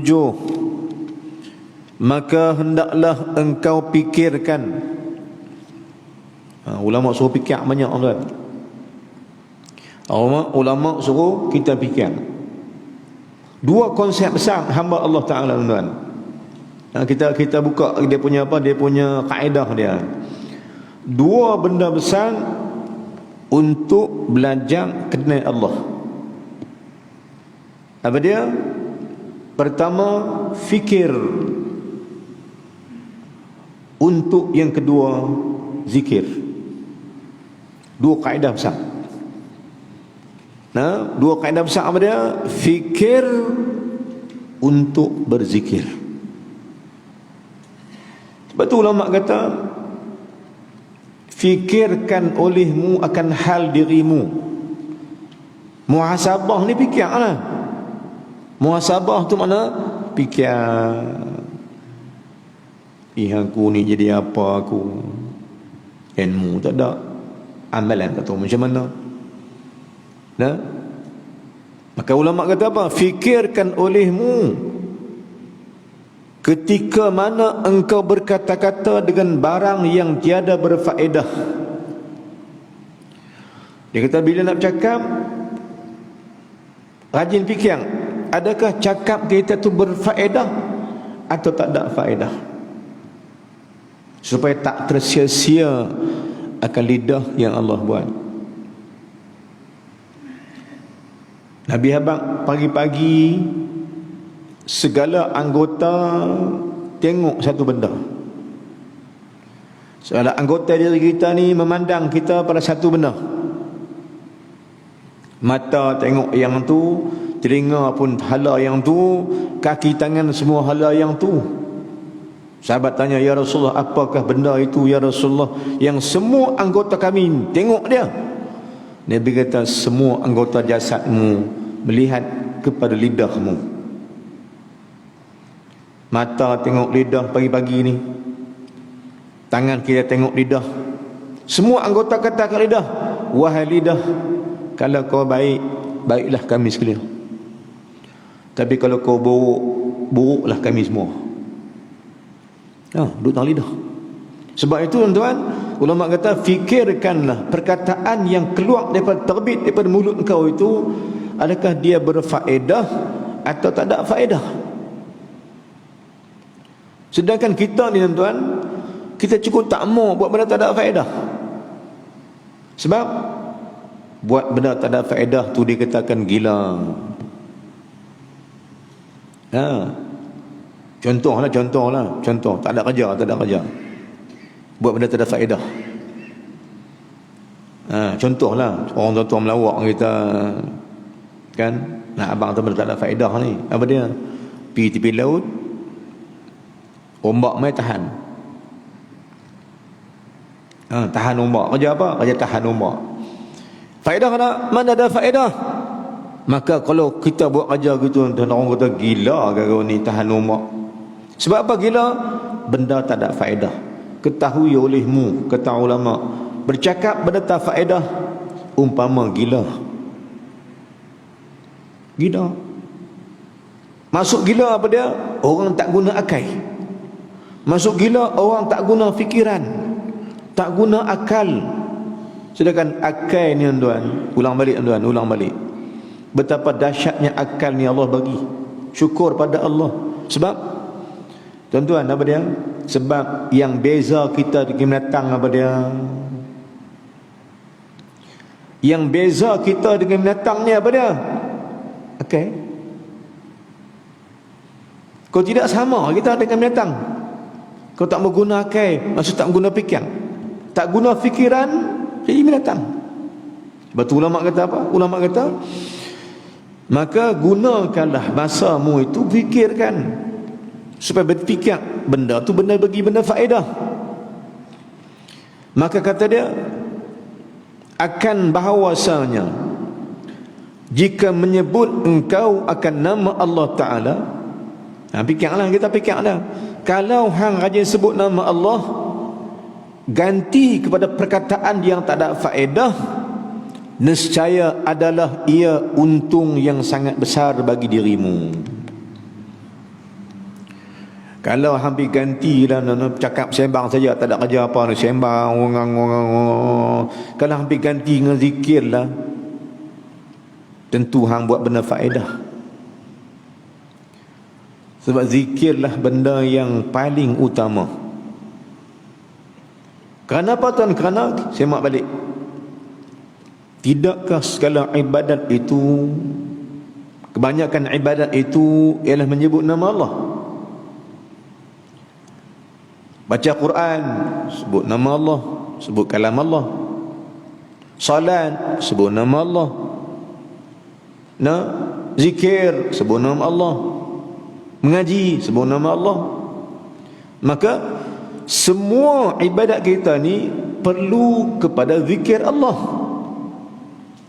maka hendaklah engkau pikirkan. Ulama suruh fikir banyak kan. Ulama suruh kita fikir. Dua konsep besar hamba Allah Ta'ala tuan. Kita buka dia punya apa? Dia punya kaedah dia. Dua benda besar untuk belajar kenal Allah. Apa dia? Pertama, fikir. Untuk yang kedua, zikir. Dua kaedah besar. Dua kaedah besar apa dia? Fikir untuk berzikir. Sebab tu ulama kata, fikirkan olehmu akan hal dirimu. Muhasabah ni fikirlah. Muhasabah tu mana? Fikir, aku ni jadi apa aku? Ilmu tak ada, amalan tak tahu macam mana. Maka ulama kata apa? Fikirkan olehmu ketika mana engkau berkata-kata dengan barang yang tiada berfaedah. Dia kata bila nak bercakap, rajin fikir, adakah cakap kita tu berfaedah atau tak ada faedah, supaya tak tersia-sia akan lidah yang Allah buat. Nabi habaq pagi-pagi segala anggota tengok satu benda. Segala anggota diri kita ni memandang kita pada satu benda. Mata tengok yang tu, telinga pun hala yang tu, kaki tangan semua hala yang tu. Sahabat tanya, ya Rasulullah, apakah benda itu ya Rasulullah yang semua anggota kami tengok dia? Nabi kata, semua anggota jasadmu melihat kepada lidahmu. Mata tengok lidah pagi-pagi ni, tangan kita tengok lidah. Semua anggota kata kat lidah, wahai lidah, kalau kau baik, baiklah kami sekalian. Tapi kalau kau buruk, buruklah kami semua. Duduk dalam lidah. Sebab itu tuan-tuan, ulama kata, fikirkanlah perkataan yang keluar daripada terbit daripada mulut kau itu, adakah dia berfaedah atau tak ada faedah. Sedangkan kita ni tuan-tuan, kita cukup tak mau buat benda tak ada faedah. Sebab buat benda tak ada faedah tu dikatakan gila. Contoh, tak ada kerja. Buat benda tak ada faedah. Contohlah, orang tuan-tuan melawak kita, kan, nak abang tu benda tak ada faedah ni. Apa dia? Pergi tepi laut, ombak mai tahan. Tahan ombak. Kerja apa? Kerja tahan ombak. Faedah tak? Mana ada faedah? Maka kalau kita buat kerja gitu, orang kata gila kau ni tahan ombak. Sebab apa gila? Benda tak ada faedah. Ketahui olehmu, kata ulama, bercakap benda tak faedah umpama gila. Gila. Masuk gila apa dia? Orang tak guna akal. Masuk gila orang tak guna fikiran, tak guna akal. Sedangkan akal ni tuan, ulang balik. Betapa dahsyatnya akal ni Allah bagi. Syukur pada Allah. Sebab tuan-tuan, apa dia? Sebab yang beza kita dengan binatang apa dia? Yang beza kita dengan binatang ni apa dia? Okey. Kau tidak sama kita dengan binatang. Kau tak menggunakan akal, maksud tak menggunakan fikir, tak guna fikiran, jadi binatang. Sebab tu ulama kata apa? Ulama kata, maka gunakanlah masamu itu fikirkan, supaya berfikir benda tu benda bagi benda faedah. Maka kata dia, akan bahawasanya jika menyebut engkau akan nama Allah Ta'ala, fikirlah, kita fikirlah, kalau hang rajin sebut nama Allah, ganti kepada perkataan yang tak ada faedah, nescaya adalah ia untung yang sangat besar bagi dirimu. Kalau hampir gantilah cakap sembang saja, tak ada kerja apa ni, sembang orang. Kalau hampir ganti dengan zikir lah, tentu hang buat benda faedah. Sebab zikirlah benda yang paling utama. Kerana apa tuan? Kerana semak balik, tidakkah segala ibadat itu, kebanyakan ibadat itu ialah menyebut nama Allah? Baca Quran, sebut nama Allah, sebut kalam Allah. Salat, sebut nama Allah. Zikir, sebut nama Allah. Mengaji, sebut nama Allah. Maka semua ibadat kita ni perlu kepada zikir Allah.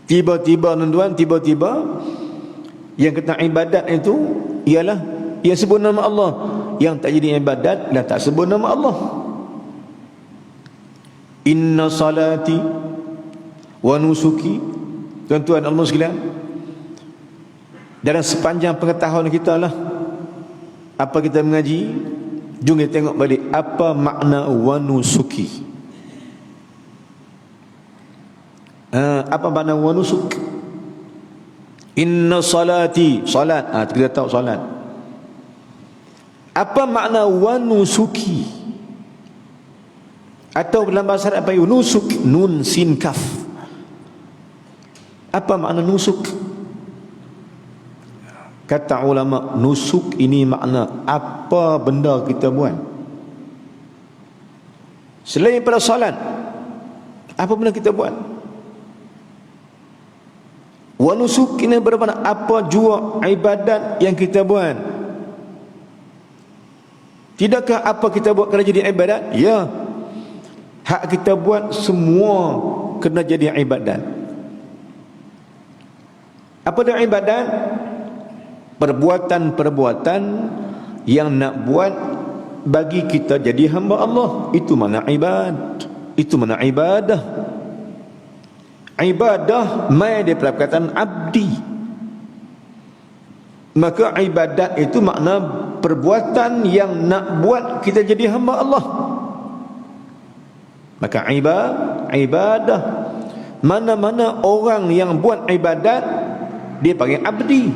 Tiba-tiba tuan-tuan, tiba-tiba yang kata ibadat itu ialah ia sebut nama Allah. Yang tak jadi ibadat dah tak sebut nama Allah. Inna salati wa nusuki. Tuan-tuan Allah sekalian, dalam sepanjang pengetahuan kita lah, apa kita mengaji, jom kita tengok balik apa makna wa nusuki. Apa makna wa nusuk? Inna salati, salat. Kita tahu salat. Apa makna wa nusuki? Atau dalam bahasa Arab apa itu? Nusuk, nun sin kaf. Apa makna nusuk? Kata ulama, nusuk ini makna apa benda kita buat selain pada salat. Apa benda kita buat? Wa nusuk ini bermakna apa jua ibadat yang kita buat. Tidakkah apa kita buat kena jadi ibadat? Ya. Hak kita buat semua kena jadi ibadat. Apa dia ibadat? Perbuatan-perbuatan yang nak buat bagi kita jadi hamba Allah. Itu mana ibad. Itu mana ibadah. Ibadah mai dia perkataan abdi. Maka ibadat itu makna perbuatan yang nak buat kita jadi hamba Allah. Maka ibadah, mana-mana orang yang buat ibadat dia panggil abdi.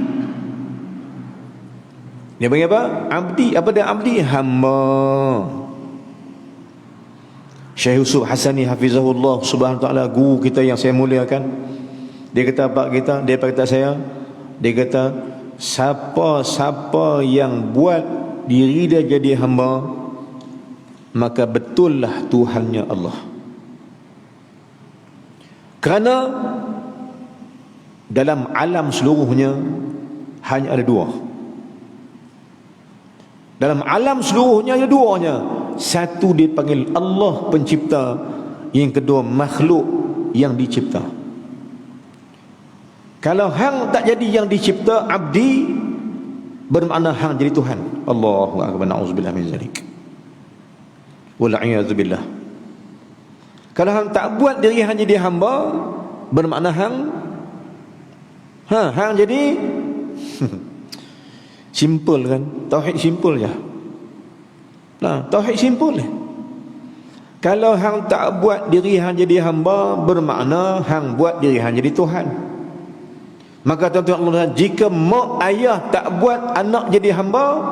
Dia panggil apa? Abdi. Apa dia abdi? Hamba. Syekh Yusuf Hasani hafizahullah subhanahu wa ta'ala, guru kita yang saya muliakan, dia kata apa kita? Dia kata saya, dia kata siapa-siapa yang buat diri dia jadi hamba, maka betullah Tuhannya Allah. Kerana dalam alam seluruhnya hanya ada dua. Dalam alam seluruhnya ada duanya. Satu dipanggil Allah pencipta, yang kedua makhluk yang dicipta. Kalau hang tak jadi yang dicipta, abdi, bermakna hang jadi Tuhan. Allahu akbar, na'udzubillah min zalik. Wal'iyadzu billah. Kalau hang tak buat diri hang jadi hamba, bermakna hang jadi simple kan? Tauhid simple je. Tauhid simple je. Kalau hang tak buat diri hang jadi hamba, bermakna hang buat diri hang jadi Tuhan. Maka tuan-tuan Allah, jika mak ayah tak buat anak jadi hamba,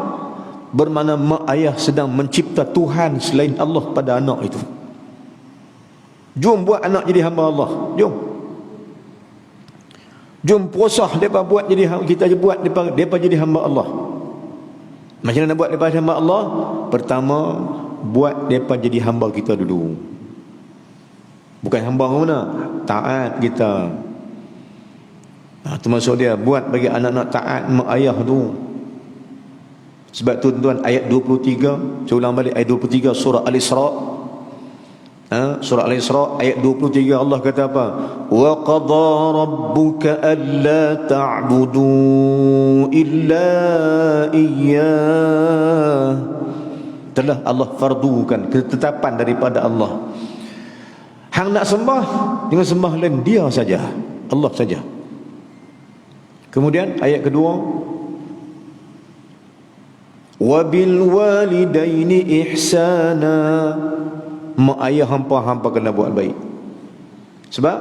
bermakna mak ayah sedang mencipta Tuhan selain Allah pada anak itu. Jom buat anak jadi hamba Allah. Jom puasa depa buat jadi kita buat depa jadi hamba Allah. Macam mana nak buat depa hamba Allah? Pertama, buat depa jadi hamba kita dulu. Bukan hamba mana? Taat kita. Termasuk dia buat bagi anak-anak taat mak ayah tu. Sebab tu tuan, ayat 23, saya ulang balik ayat 23 surah Al-Isra. Surah Al-Isra ayat 23, Allah kata apa? Wa qadha rabbuka alla ta'budu illa iyyah. Telah Allah fardukan, ketetapan daripada Allah. Hang nak sembah, jangan sembah lain, dia saja, Allah saja. Kemudian ayat kedua, wa bil walidaini ihsana. Mak ayah hampa kena buat baik. Sebab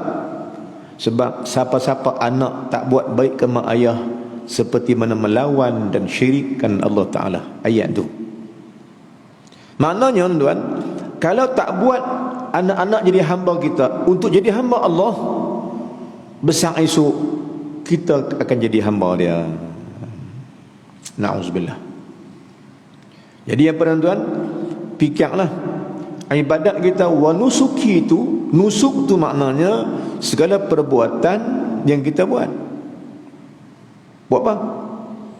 siapa-siapa anak tak buat baik ke mak ayah, seperti mana melawan dan syirikkan Allah Ta'ala. Ayat tu maknanya tuan, kalau tak buat anak-anak jadi hamba kita untuk jadi hamba Allah, besar esok kita akan jadi hamba dia. Na'udzubillah. Jadi apa tuan-tuan, fikirlah ibadat kita. Wa nusuki itu, nusuk tu maknanya segala perbuatan yang kita buat. Buat apa?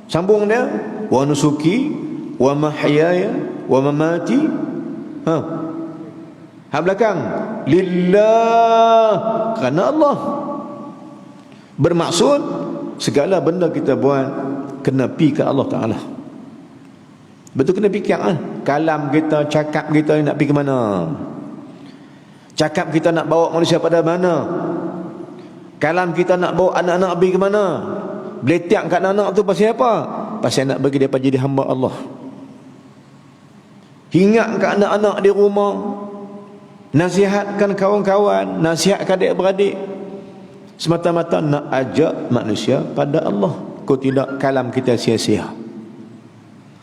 Sambung dia, wa nusuki wa mahyaya wa mamati. Hak belakang, lillah, kerana Allah. Bermaksud segala benda kita buat kena pi ke Allah Ta'ala. Betul, kena fikir kalam kita, cakap kita nak pergi ke mana, cakap kita nak bawa manusia pada mana, kalam kita nak bawa anak-anak pergi ke mana, beletiak kat anak-anak tu pasal apa? Pasal nak bagi mereka jadi hamba Allah. Ingat kat anak-anak di rumah, nasihatkan kawan-kawan, nasihatkan adik-beradik, semata-mata nak ajak manusia pada Allah. Kau tidak, kalam kita sia-sia.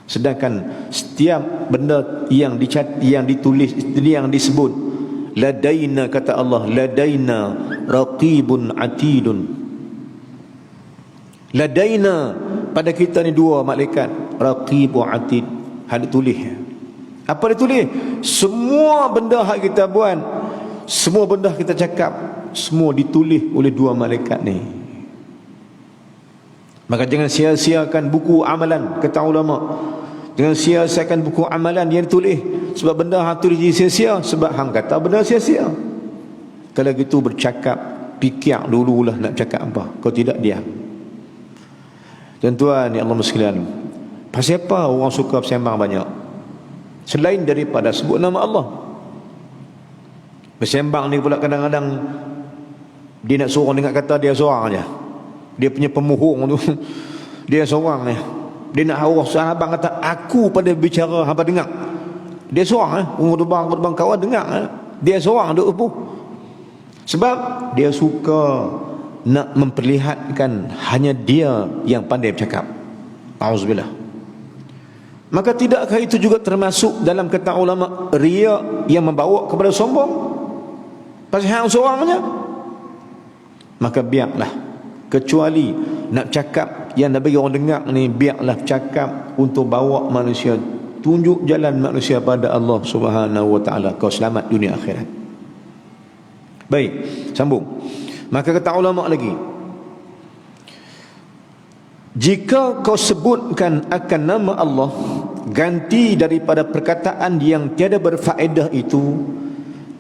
Sedangkan setiap benda yang ditulis, yang disebut, ladaina, kata Allah, ladaina raqibun atidun. Ladaina, pada kita ni dua malaikat, raqib wa atid. Ada tulis. Apa dia tulis? Semua benda hak kita buat, semua benda kita cakap, semua ditulis oleh dua malaikat ni. Maka jangan sia-siakan buku amalan, kata ulama. Jangan sia-siakan buku amalan yang ditulis. Sebab benda hang tulis sia-sia, sebab hang kata benda sia-sia. Kalau gitu bercakap, fikir dululah nak cakap apa. Kau tidak diam. Tuan-tuan ya Allah sekalian, pasal apa orang suka bersembang banyak selain daripada sebut nama Allah? Bersembang ni pula kadang-kadang dia nak suruh dengar kata dia seorang aja. Dia punya pemohong tu dia seorang ni. Dia nak orang sahabat kata aku pada bicara hamba dengar. Dia seorang orang kawan dengar. Dia seorang duk apa? Sebab dia suka nak memperlihatkan hanya dia yang pandai bercakap. Auzubillah. Maka tidakkah itu juga termasuk dalam kata ulama riya yang membawa kepada sombong? Pasal hang seorangnya. Maka biarlah, kecuali nak cakap yang nak bagi orang dengar ni, biarlah cakap untuk bawa manusia, tunjuk jalan manusia pada Allah Subhanahu wa taala, kau selamat dunia akhirat. Baik, sambung. Maka kata ulama lagi, jika kau sebutkan akan nama Allah ganti daripada perkataan yang tiada berfaedah itu,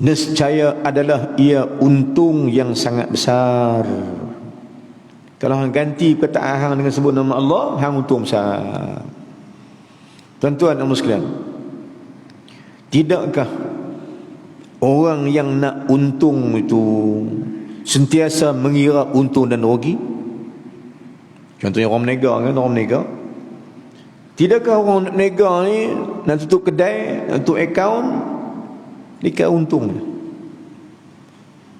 nescaya adalah ia untung yang sangat besar. Kalau hang ganti perkataan hang dengan sebut nama Allah, hang untung besar. Tuan-tuan dan sekalian, tidakkah orang yang nak untung itu sentiasa mengira untung dan rugi? Contohnya orang menega kan, orang menega. Tidakkah orang menega ni nak tutup kedai, nak tutup akaun, dia untung?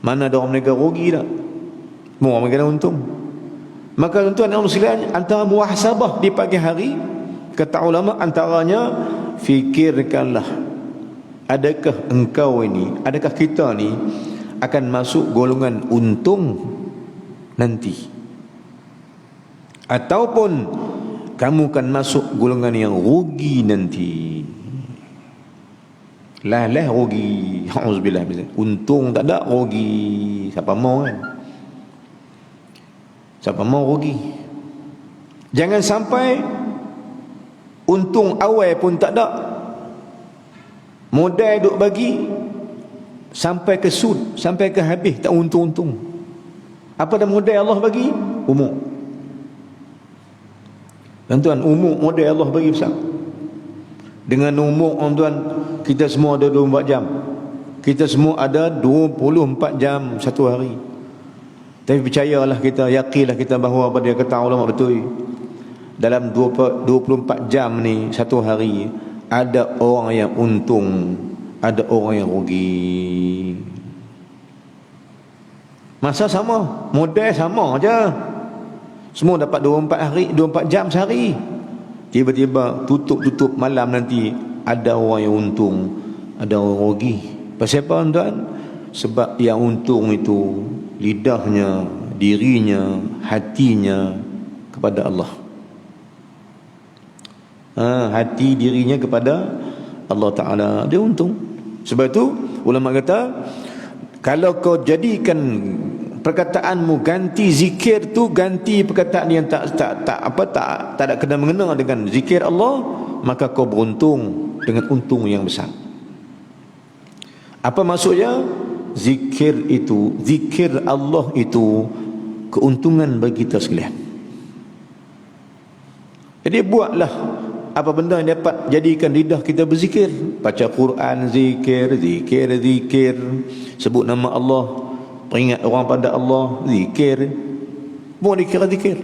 Mana ada orang menega rugi tak? Semua orang menega untung. Maka tuan-tuan dan sekalian, antara muhasabah di pagi hari, kata ulama, antaranya fikirkanlah, adakah engkau ini, adakah kita ni akan masuk golongan untung nanti, ataupun kamu akan masuk golongan yang rugi nanti. Lah rugi, auzubillah, untung tak ada, rugi siapa mau kan? Siapa mau rugi? Jangan sampai untung awal pun tak ada, modal duk bagi sampai ke sud, sampai ke habis tak untung-untung. Apa dah modal Allah bagi? Umur. Tuan-tuan, umur modal Allah bagi besar. Dengan umur, tuan, kita semua ada 24 jam. Kita semua ada 24 jam satu hari. Tapi percayalah kita, yakinlah kita bahawa apa dia kata ulama betul. Dalam 24 jam ni satu hari, ada orang yang untung, ada orang yang rugi. Masa sama, modal sama aja. Semua dapat 24 hari, 24 jam sehari. Tiba-tiba tutup malam nanti, ada orang yang untung, ada orang rugi. Pasal apa tuan? Sebab yang untung itu lidahnya, dirinya, hatinya kepada Allah. Hati dirinya kepada Allah Ta'ala, dia untung. Sebab itu ulama kata, kalau kau jadikan perkataanmu ganti zikir tu, ganti perkataan yang tak ada kena mengena dengan zikir Allah, maka kau beruntung dengan untung yang besar. Apa maksudnya? Zikir itu, zikir Allah itu keuntungan bagi kita sekalian. Jadi buatlah apa benda yang dapat jadikan lidah kita berzikir. Baca Quran, zikir, sebut nama Allah, peringat orang pada Allah, zikir. Bukan dikira zikir.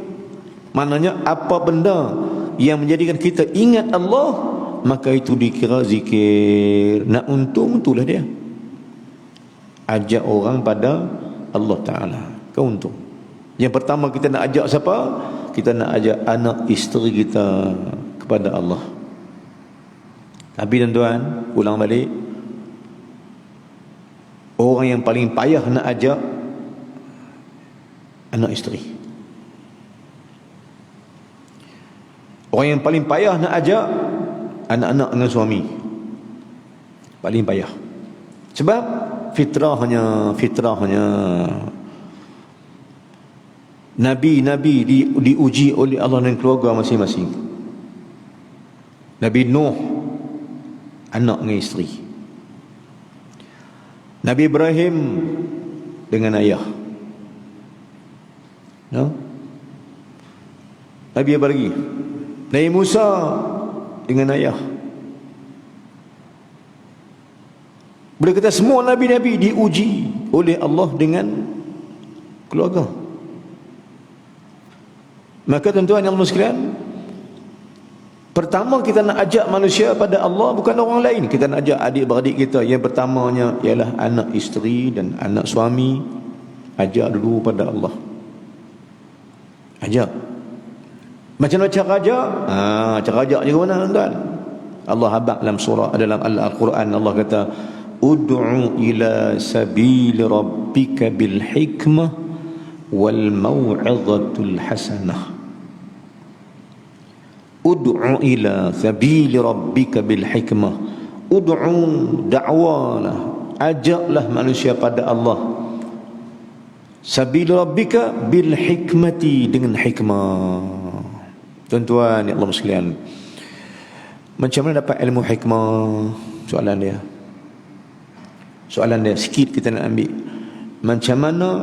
Maknanya apa benda yang menjadikan kita ingat Allah, maka itu dikira zikir. Nak untung, itulah dia. Ajak orang pada Allah Ta'ala, keuntung. Yang pertama kita nak ajak siapa? Kita nak ajak anak isteri kita kepada Allah. Tapi tuan-tuan, ulang balik, orang yang paling payah nak ajak anak isteri. Orang yang paling payah nak ajak anak-anak dengan suami. Paling payah. Sebab fitrahnya Nabi-Nabi diuji oleh Allah dan keluarga masing-masing. Nabi Nuh, anak dengan isteri. Nabi Ibrahim dengan ayah. No? Nabi apa lagi? Nabi Musa dengan ayah. Boleh kata semua Nabi-Nabi diuji oleh Allah dengan keluarga. Maka tuan-tuan yang sekalian, pertama kita nak ajak manusia pada Allah, bukan orang lain. Kita nak ajak adik-beradik kita. Yang pertamanya ialah anak isteri dan anak suami. Ajak dulu pada Allah. Ajak. Macam mana cara ajak? Cara ajak je ke mana tuan? Allah habaq dalam surah, dalam Al-Quran, Allah kata, ud'u ila sabil rabbika bil hikmah wal mau'izatul hasanah. Ud'u ila sabil rabbika bil hikmah. Ud'u, da'walah, ajaklah manusia pada Allah. Sabil rabbika bil hikmati, dengan hikmah. Tuan-tuan ya Allah sekalian, macam mana dapat ilmu hikmah? Soalan dia sikit kita nak ambil. Macam mana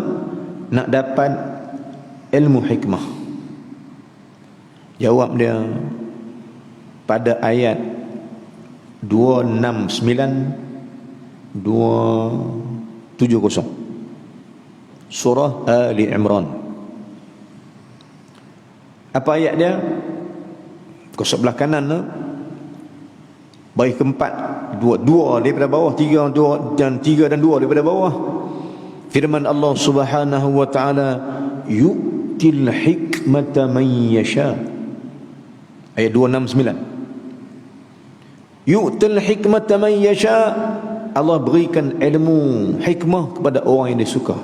nak dapat ilmu hikmah? Jawab dia pada ayat 269-270 surah Ali Imran. Apa ayat dia? Ke sebelah kanan tu, baris keempat, dua daripada bawah, tiga dan dua daripada bawah. Firman Allah Subhanahu wa taala, yu'til hikmata man yasha. Ayat 269. Yu'til hikmata man yasha. Allah berikan ilmu hikmah kepada orang yang dia suka.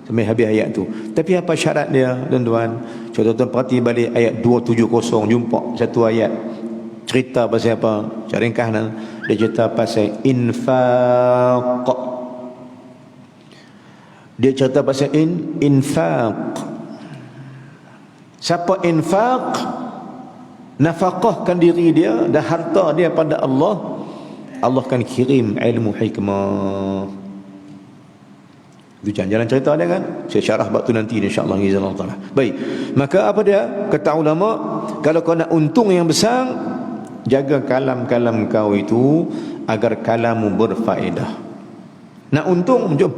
Sampai habis ayat tu. Tapi apa syarat dia, tuan-tuan? Tuan-tuan perhati balik ayat 270, jumpa satu ayat cerita pasal apa? Cara ringkas dia cerita pasal infaq. Dia cerita pasal infaq. Siapa infaq? Nafkahkan diri dia dan harta dia pada Allah, Allah akan kirim ilmu hikmah. Itu jalan cerita dia kan. Saya syarah bab tu nanti insya-Allah ngizallahu taala. Baik. Maka apa dia? Kata ulama, kalau kau nak untung yang besar, jaga kalam-kalam kau itu agar kalammu berfaedah. Nak untung, jom.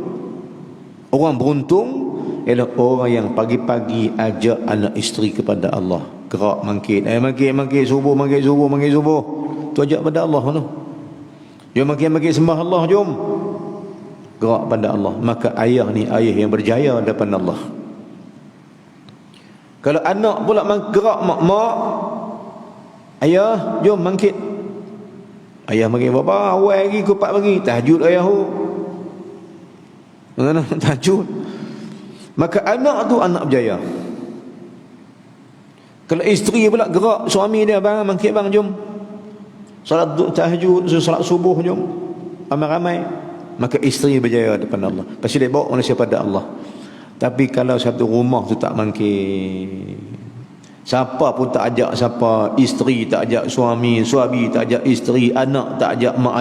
Orang beruntung ialah orang yang pagi-pagi ajak anak isteri kepada Allah. Gerak mangkit, mangkit subuh. Tu ajak pada Allah tu. Jom mangkit sembah Allah, jom. Gerak pada Allah. Maka ayah ni ayah yang berjaya depan Allah. Kalau anak pula gerak mak, ayah jom mangkit. Ayah mangkit bapa, awal lagi kupat pagi, tahajud ayah tu. Tahajud. Maka anak tu anak berjaya. Kalau isteri pula gerak suami dia, bang mangkit bang, jom. Salat tahajud, salat subuh jom ramai-ramai, maka isteri berjaya depan Allah. Pasti dia bawa manusia pada Allah. Tapi kalau satu rumah tu tak mangkir, siapa pun tak ajak siapa, isteri tak ajak suami, suami tak ajak isteri, anak tak ajak mak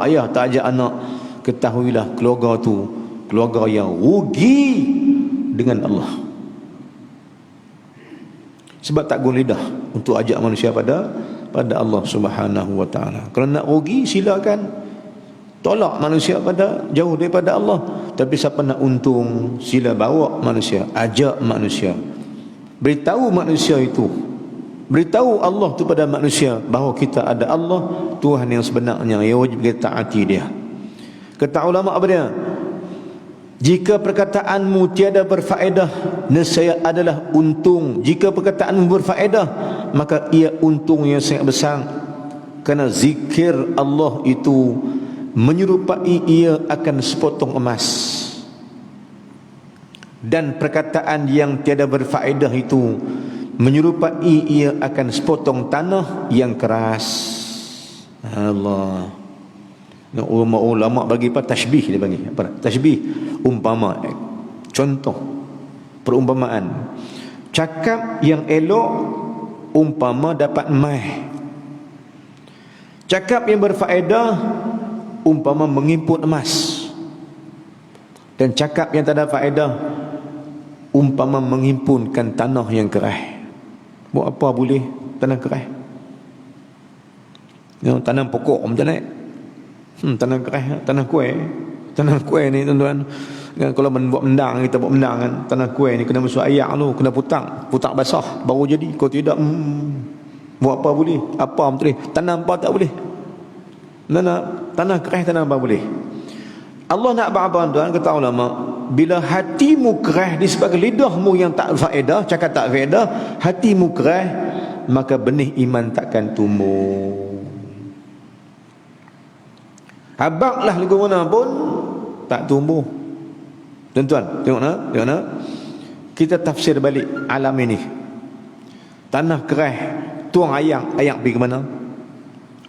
ayah tak ajak anak, ketahuilah keluarga tu keluarga yang rugi dengan Allah. Sebab tak guna lidah untuk ajak manusia pada Allah Subhanahu wa taala. Kalau nak rugi, silakan tolak manusia pada jauh daripada Allah. Tapi siapa nak untung, sila bawa manusia, ajak manusia, beritahu manusia itu, beritahu Allah tu pada manusia bahawa kita ada Allah, Tuhan yang sebenarnya yang wajib kita taati dia. Kata ulama apa dia? Jika perkataanmu tiada berfaedah, nescaya adalah untung. Jika perkataanmu berfaedah, maka ia untung yang sangat besar. Kerana zikir Allah itu menyerupai ia akan sepotong emas, dan perkataan yang tiada berfaedah itu menyerupai ia akan sepotong tanah yang keras. Allah. Ulama bagi apa? Tashbih dia bagi. Apa? Tashbih, umpama, contoh, perumpamaan. Cakap yang elok umpama dapat emas. Cakap yang berfaedah umpama mengimpun emas. Dan cakap yang tak ada faedah umpama menghimpunkan tanah yang keras. Buat apa boleh tanah keras? Tanam pokok macam mana? Tanah keras, tanah kuih ni tuan-tuan. Kalau buat mendang, kita buat mendang kan, tanah kuih ni kena masuk air tu, kena putak basah baru jadi. Kalau tidak, buat apa boleh? Apa boleh? Tanam apa tak boleh? Tanah keras, tanam apa boleh? Allah nak apa tuan? Kata ulama, bila hatimu keras disebabkan lidahmu yang tak faedah, cakap tak faedah, hatimu keras, maka benih iman takkan tumbuh. Habaklah lagu mana pun tak tumbuh. Tuan-tuan, tengok nak? Kita tafsir balik alam ini. Tanah keras, tuang ayam pergi ke mana?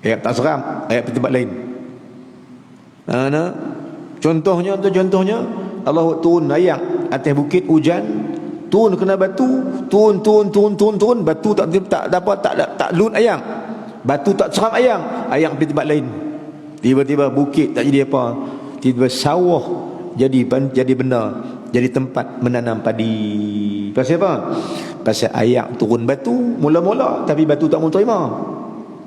Ayam tak seram, ayam pergi tempat lain. Contohnya Allah turun ayam atas bukit, hujan, turun kena batu, turun, batu tak dapat, tak lun ayam. Batu tak seram ayam pergi tempat lain. Tiba-tiba bukit tak jadi apa, tiba-tiba sawah jadi benda, jadi tempat menanam padi. Pasal apa? Pasal ayak turun batu mula-mula, tapi batu tak mau terima.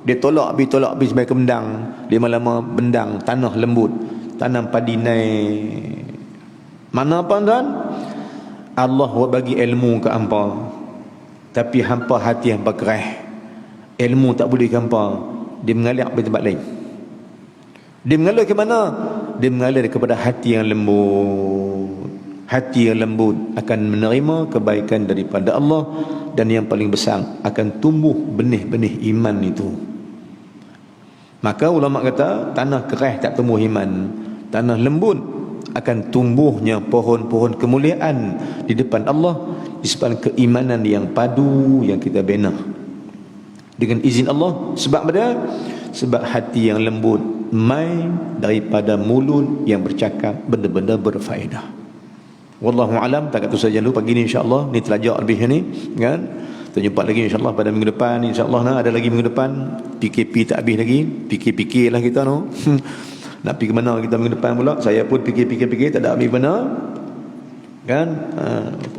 Dia tolak sampai ke bendang. Lama-lama bendang, tanah lembut, tanam padi naik. Mana apa tuan? Allah bagi ilmu ke hampa, tapi hampa hati hampa keras. Ilmu tak boleh ke hampa, dia mengalir ke tempat lain. Dia mengalir ke mana? Dia mengalir kepada hati yang lembut. Hati yang lembut akan menerima kebaikan daripada Allah, dan yang paling besar akan tumbuh benih-benih iman itu. Maka ulama kata tanah keras tak tumbuh iman, tanah lembut akan tumbuhnya pohon-pohon kemuliaan di depan Allah disebabkan keimanan yang padu yang kita bina dengan izin Allah. Sebab apa? Sebab hati yang lembut mai daripada mulut yang bercakap benda-benda berfaedah. Wallahu alam. Takat tu saja dulu pagi ni, insya-Allah. Ni telajak lebih ni kan. Kita jumpa lagi insya-Allah pada minggu depan. Insya-Allah ada lagi minggu depan. PKP tak habis lagi. Fikir-fikirlah kita no. Nak pergi ke mana kita minggu depan pula. Saya pun fikir-fikir tak ada habis mana. Kan?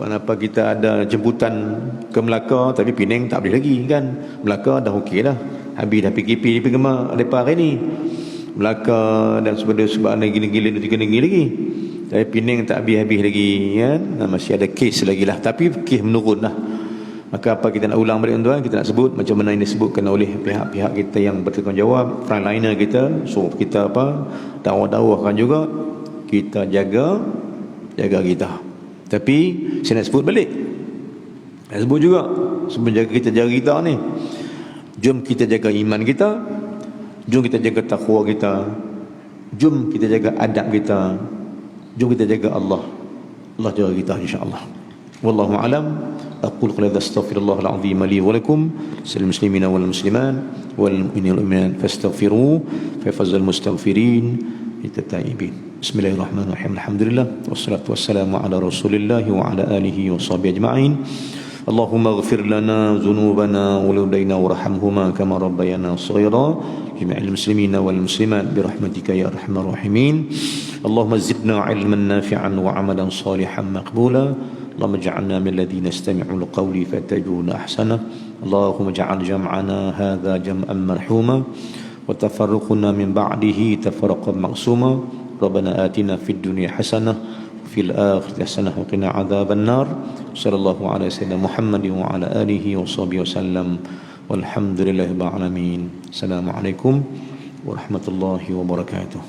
Kenapa kita ada jemputan ke Melaka tapi Penang tak boleh lagi kan. Melaka dah okey dah. Habis dah PKP pergi ke mana depan hari ni. Melaka dan sebab gila-gila lagi. Tapi Penang tak habis-habis lagi kan. Masih ada kes lagi lah. Tapi kes menurun lah. Maka apa kita nak ulang balik tuan, kita nak sebut macam mana ini disebutkan oleh pihak-pihak kita yang bertanggungjawab, frontliner kita, so kita dakwah-dakwahkan juga, kita jaga kita. Tapi saya nak sebut balik, nak sebut juga sebelum kita jaga kita ni, jom kita jaga iman kita, jom kita jaga takwa kita, jom kita jaga adab kita, jom kita jaga Allah jaga kita insya-Allah. Wallahu alam. أقول قولي هذا أستغفر الله العظيم لي ولكم المسلمين والمسلمات والمؤمنين والمؤمنات فاستغفروه فيفز المستغفرين التائبين. بسم الله الرحمن الرحيم. الحمد لله والصلاة والسلام على رسول الله وعلى آله وصحبه أجمعين. اللهم اغفر لنا ذنوبنا ولدينا وارحمهما كما ربيانا صغيرا. جميع المسلمين والمسلمات برحمتك يا أرحم الراحمين. اللهم زدنا علما نافعا وعملا صالحا مقبولا. اللهم اجعلنا من الذين يستمعون القول فيتبعون أحسنه. اللهم اجعل جمعنا هذا جمعا مرحوما وتفرقنا من بعده تفرقا معصوما. ربنا آتنا في الدنيا حسنة وفي الآخرة حسنة وقنا عذاب النار. صلى الله على سيدنا محمد وعلى آله وصحبه وسلم والحمد لله رب العالمين. السلام عليكم ورحمة الله وبركاته.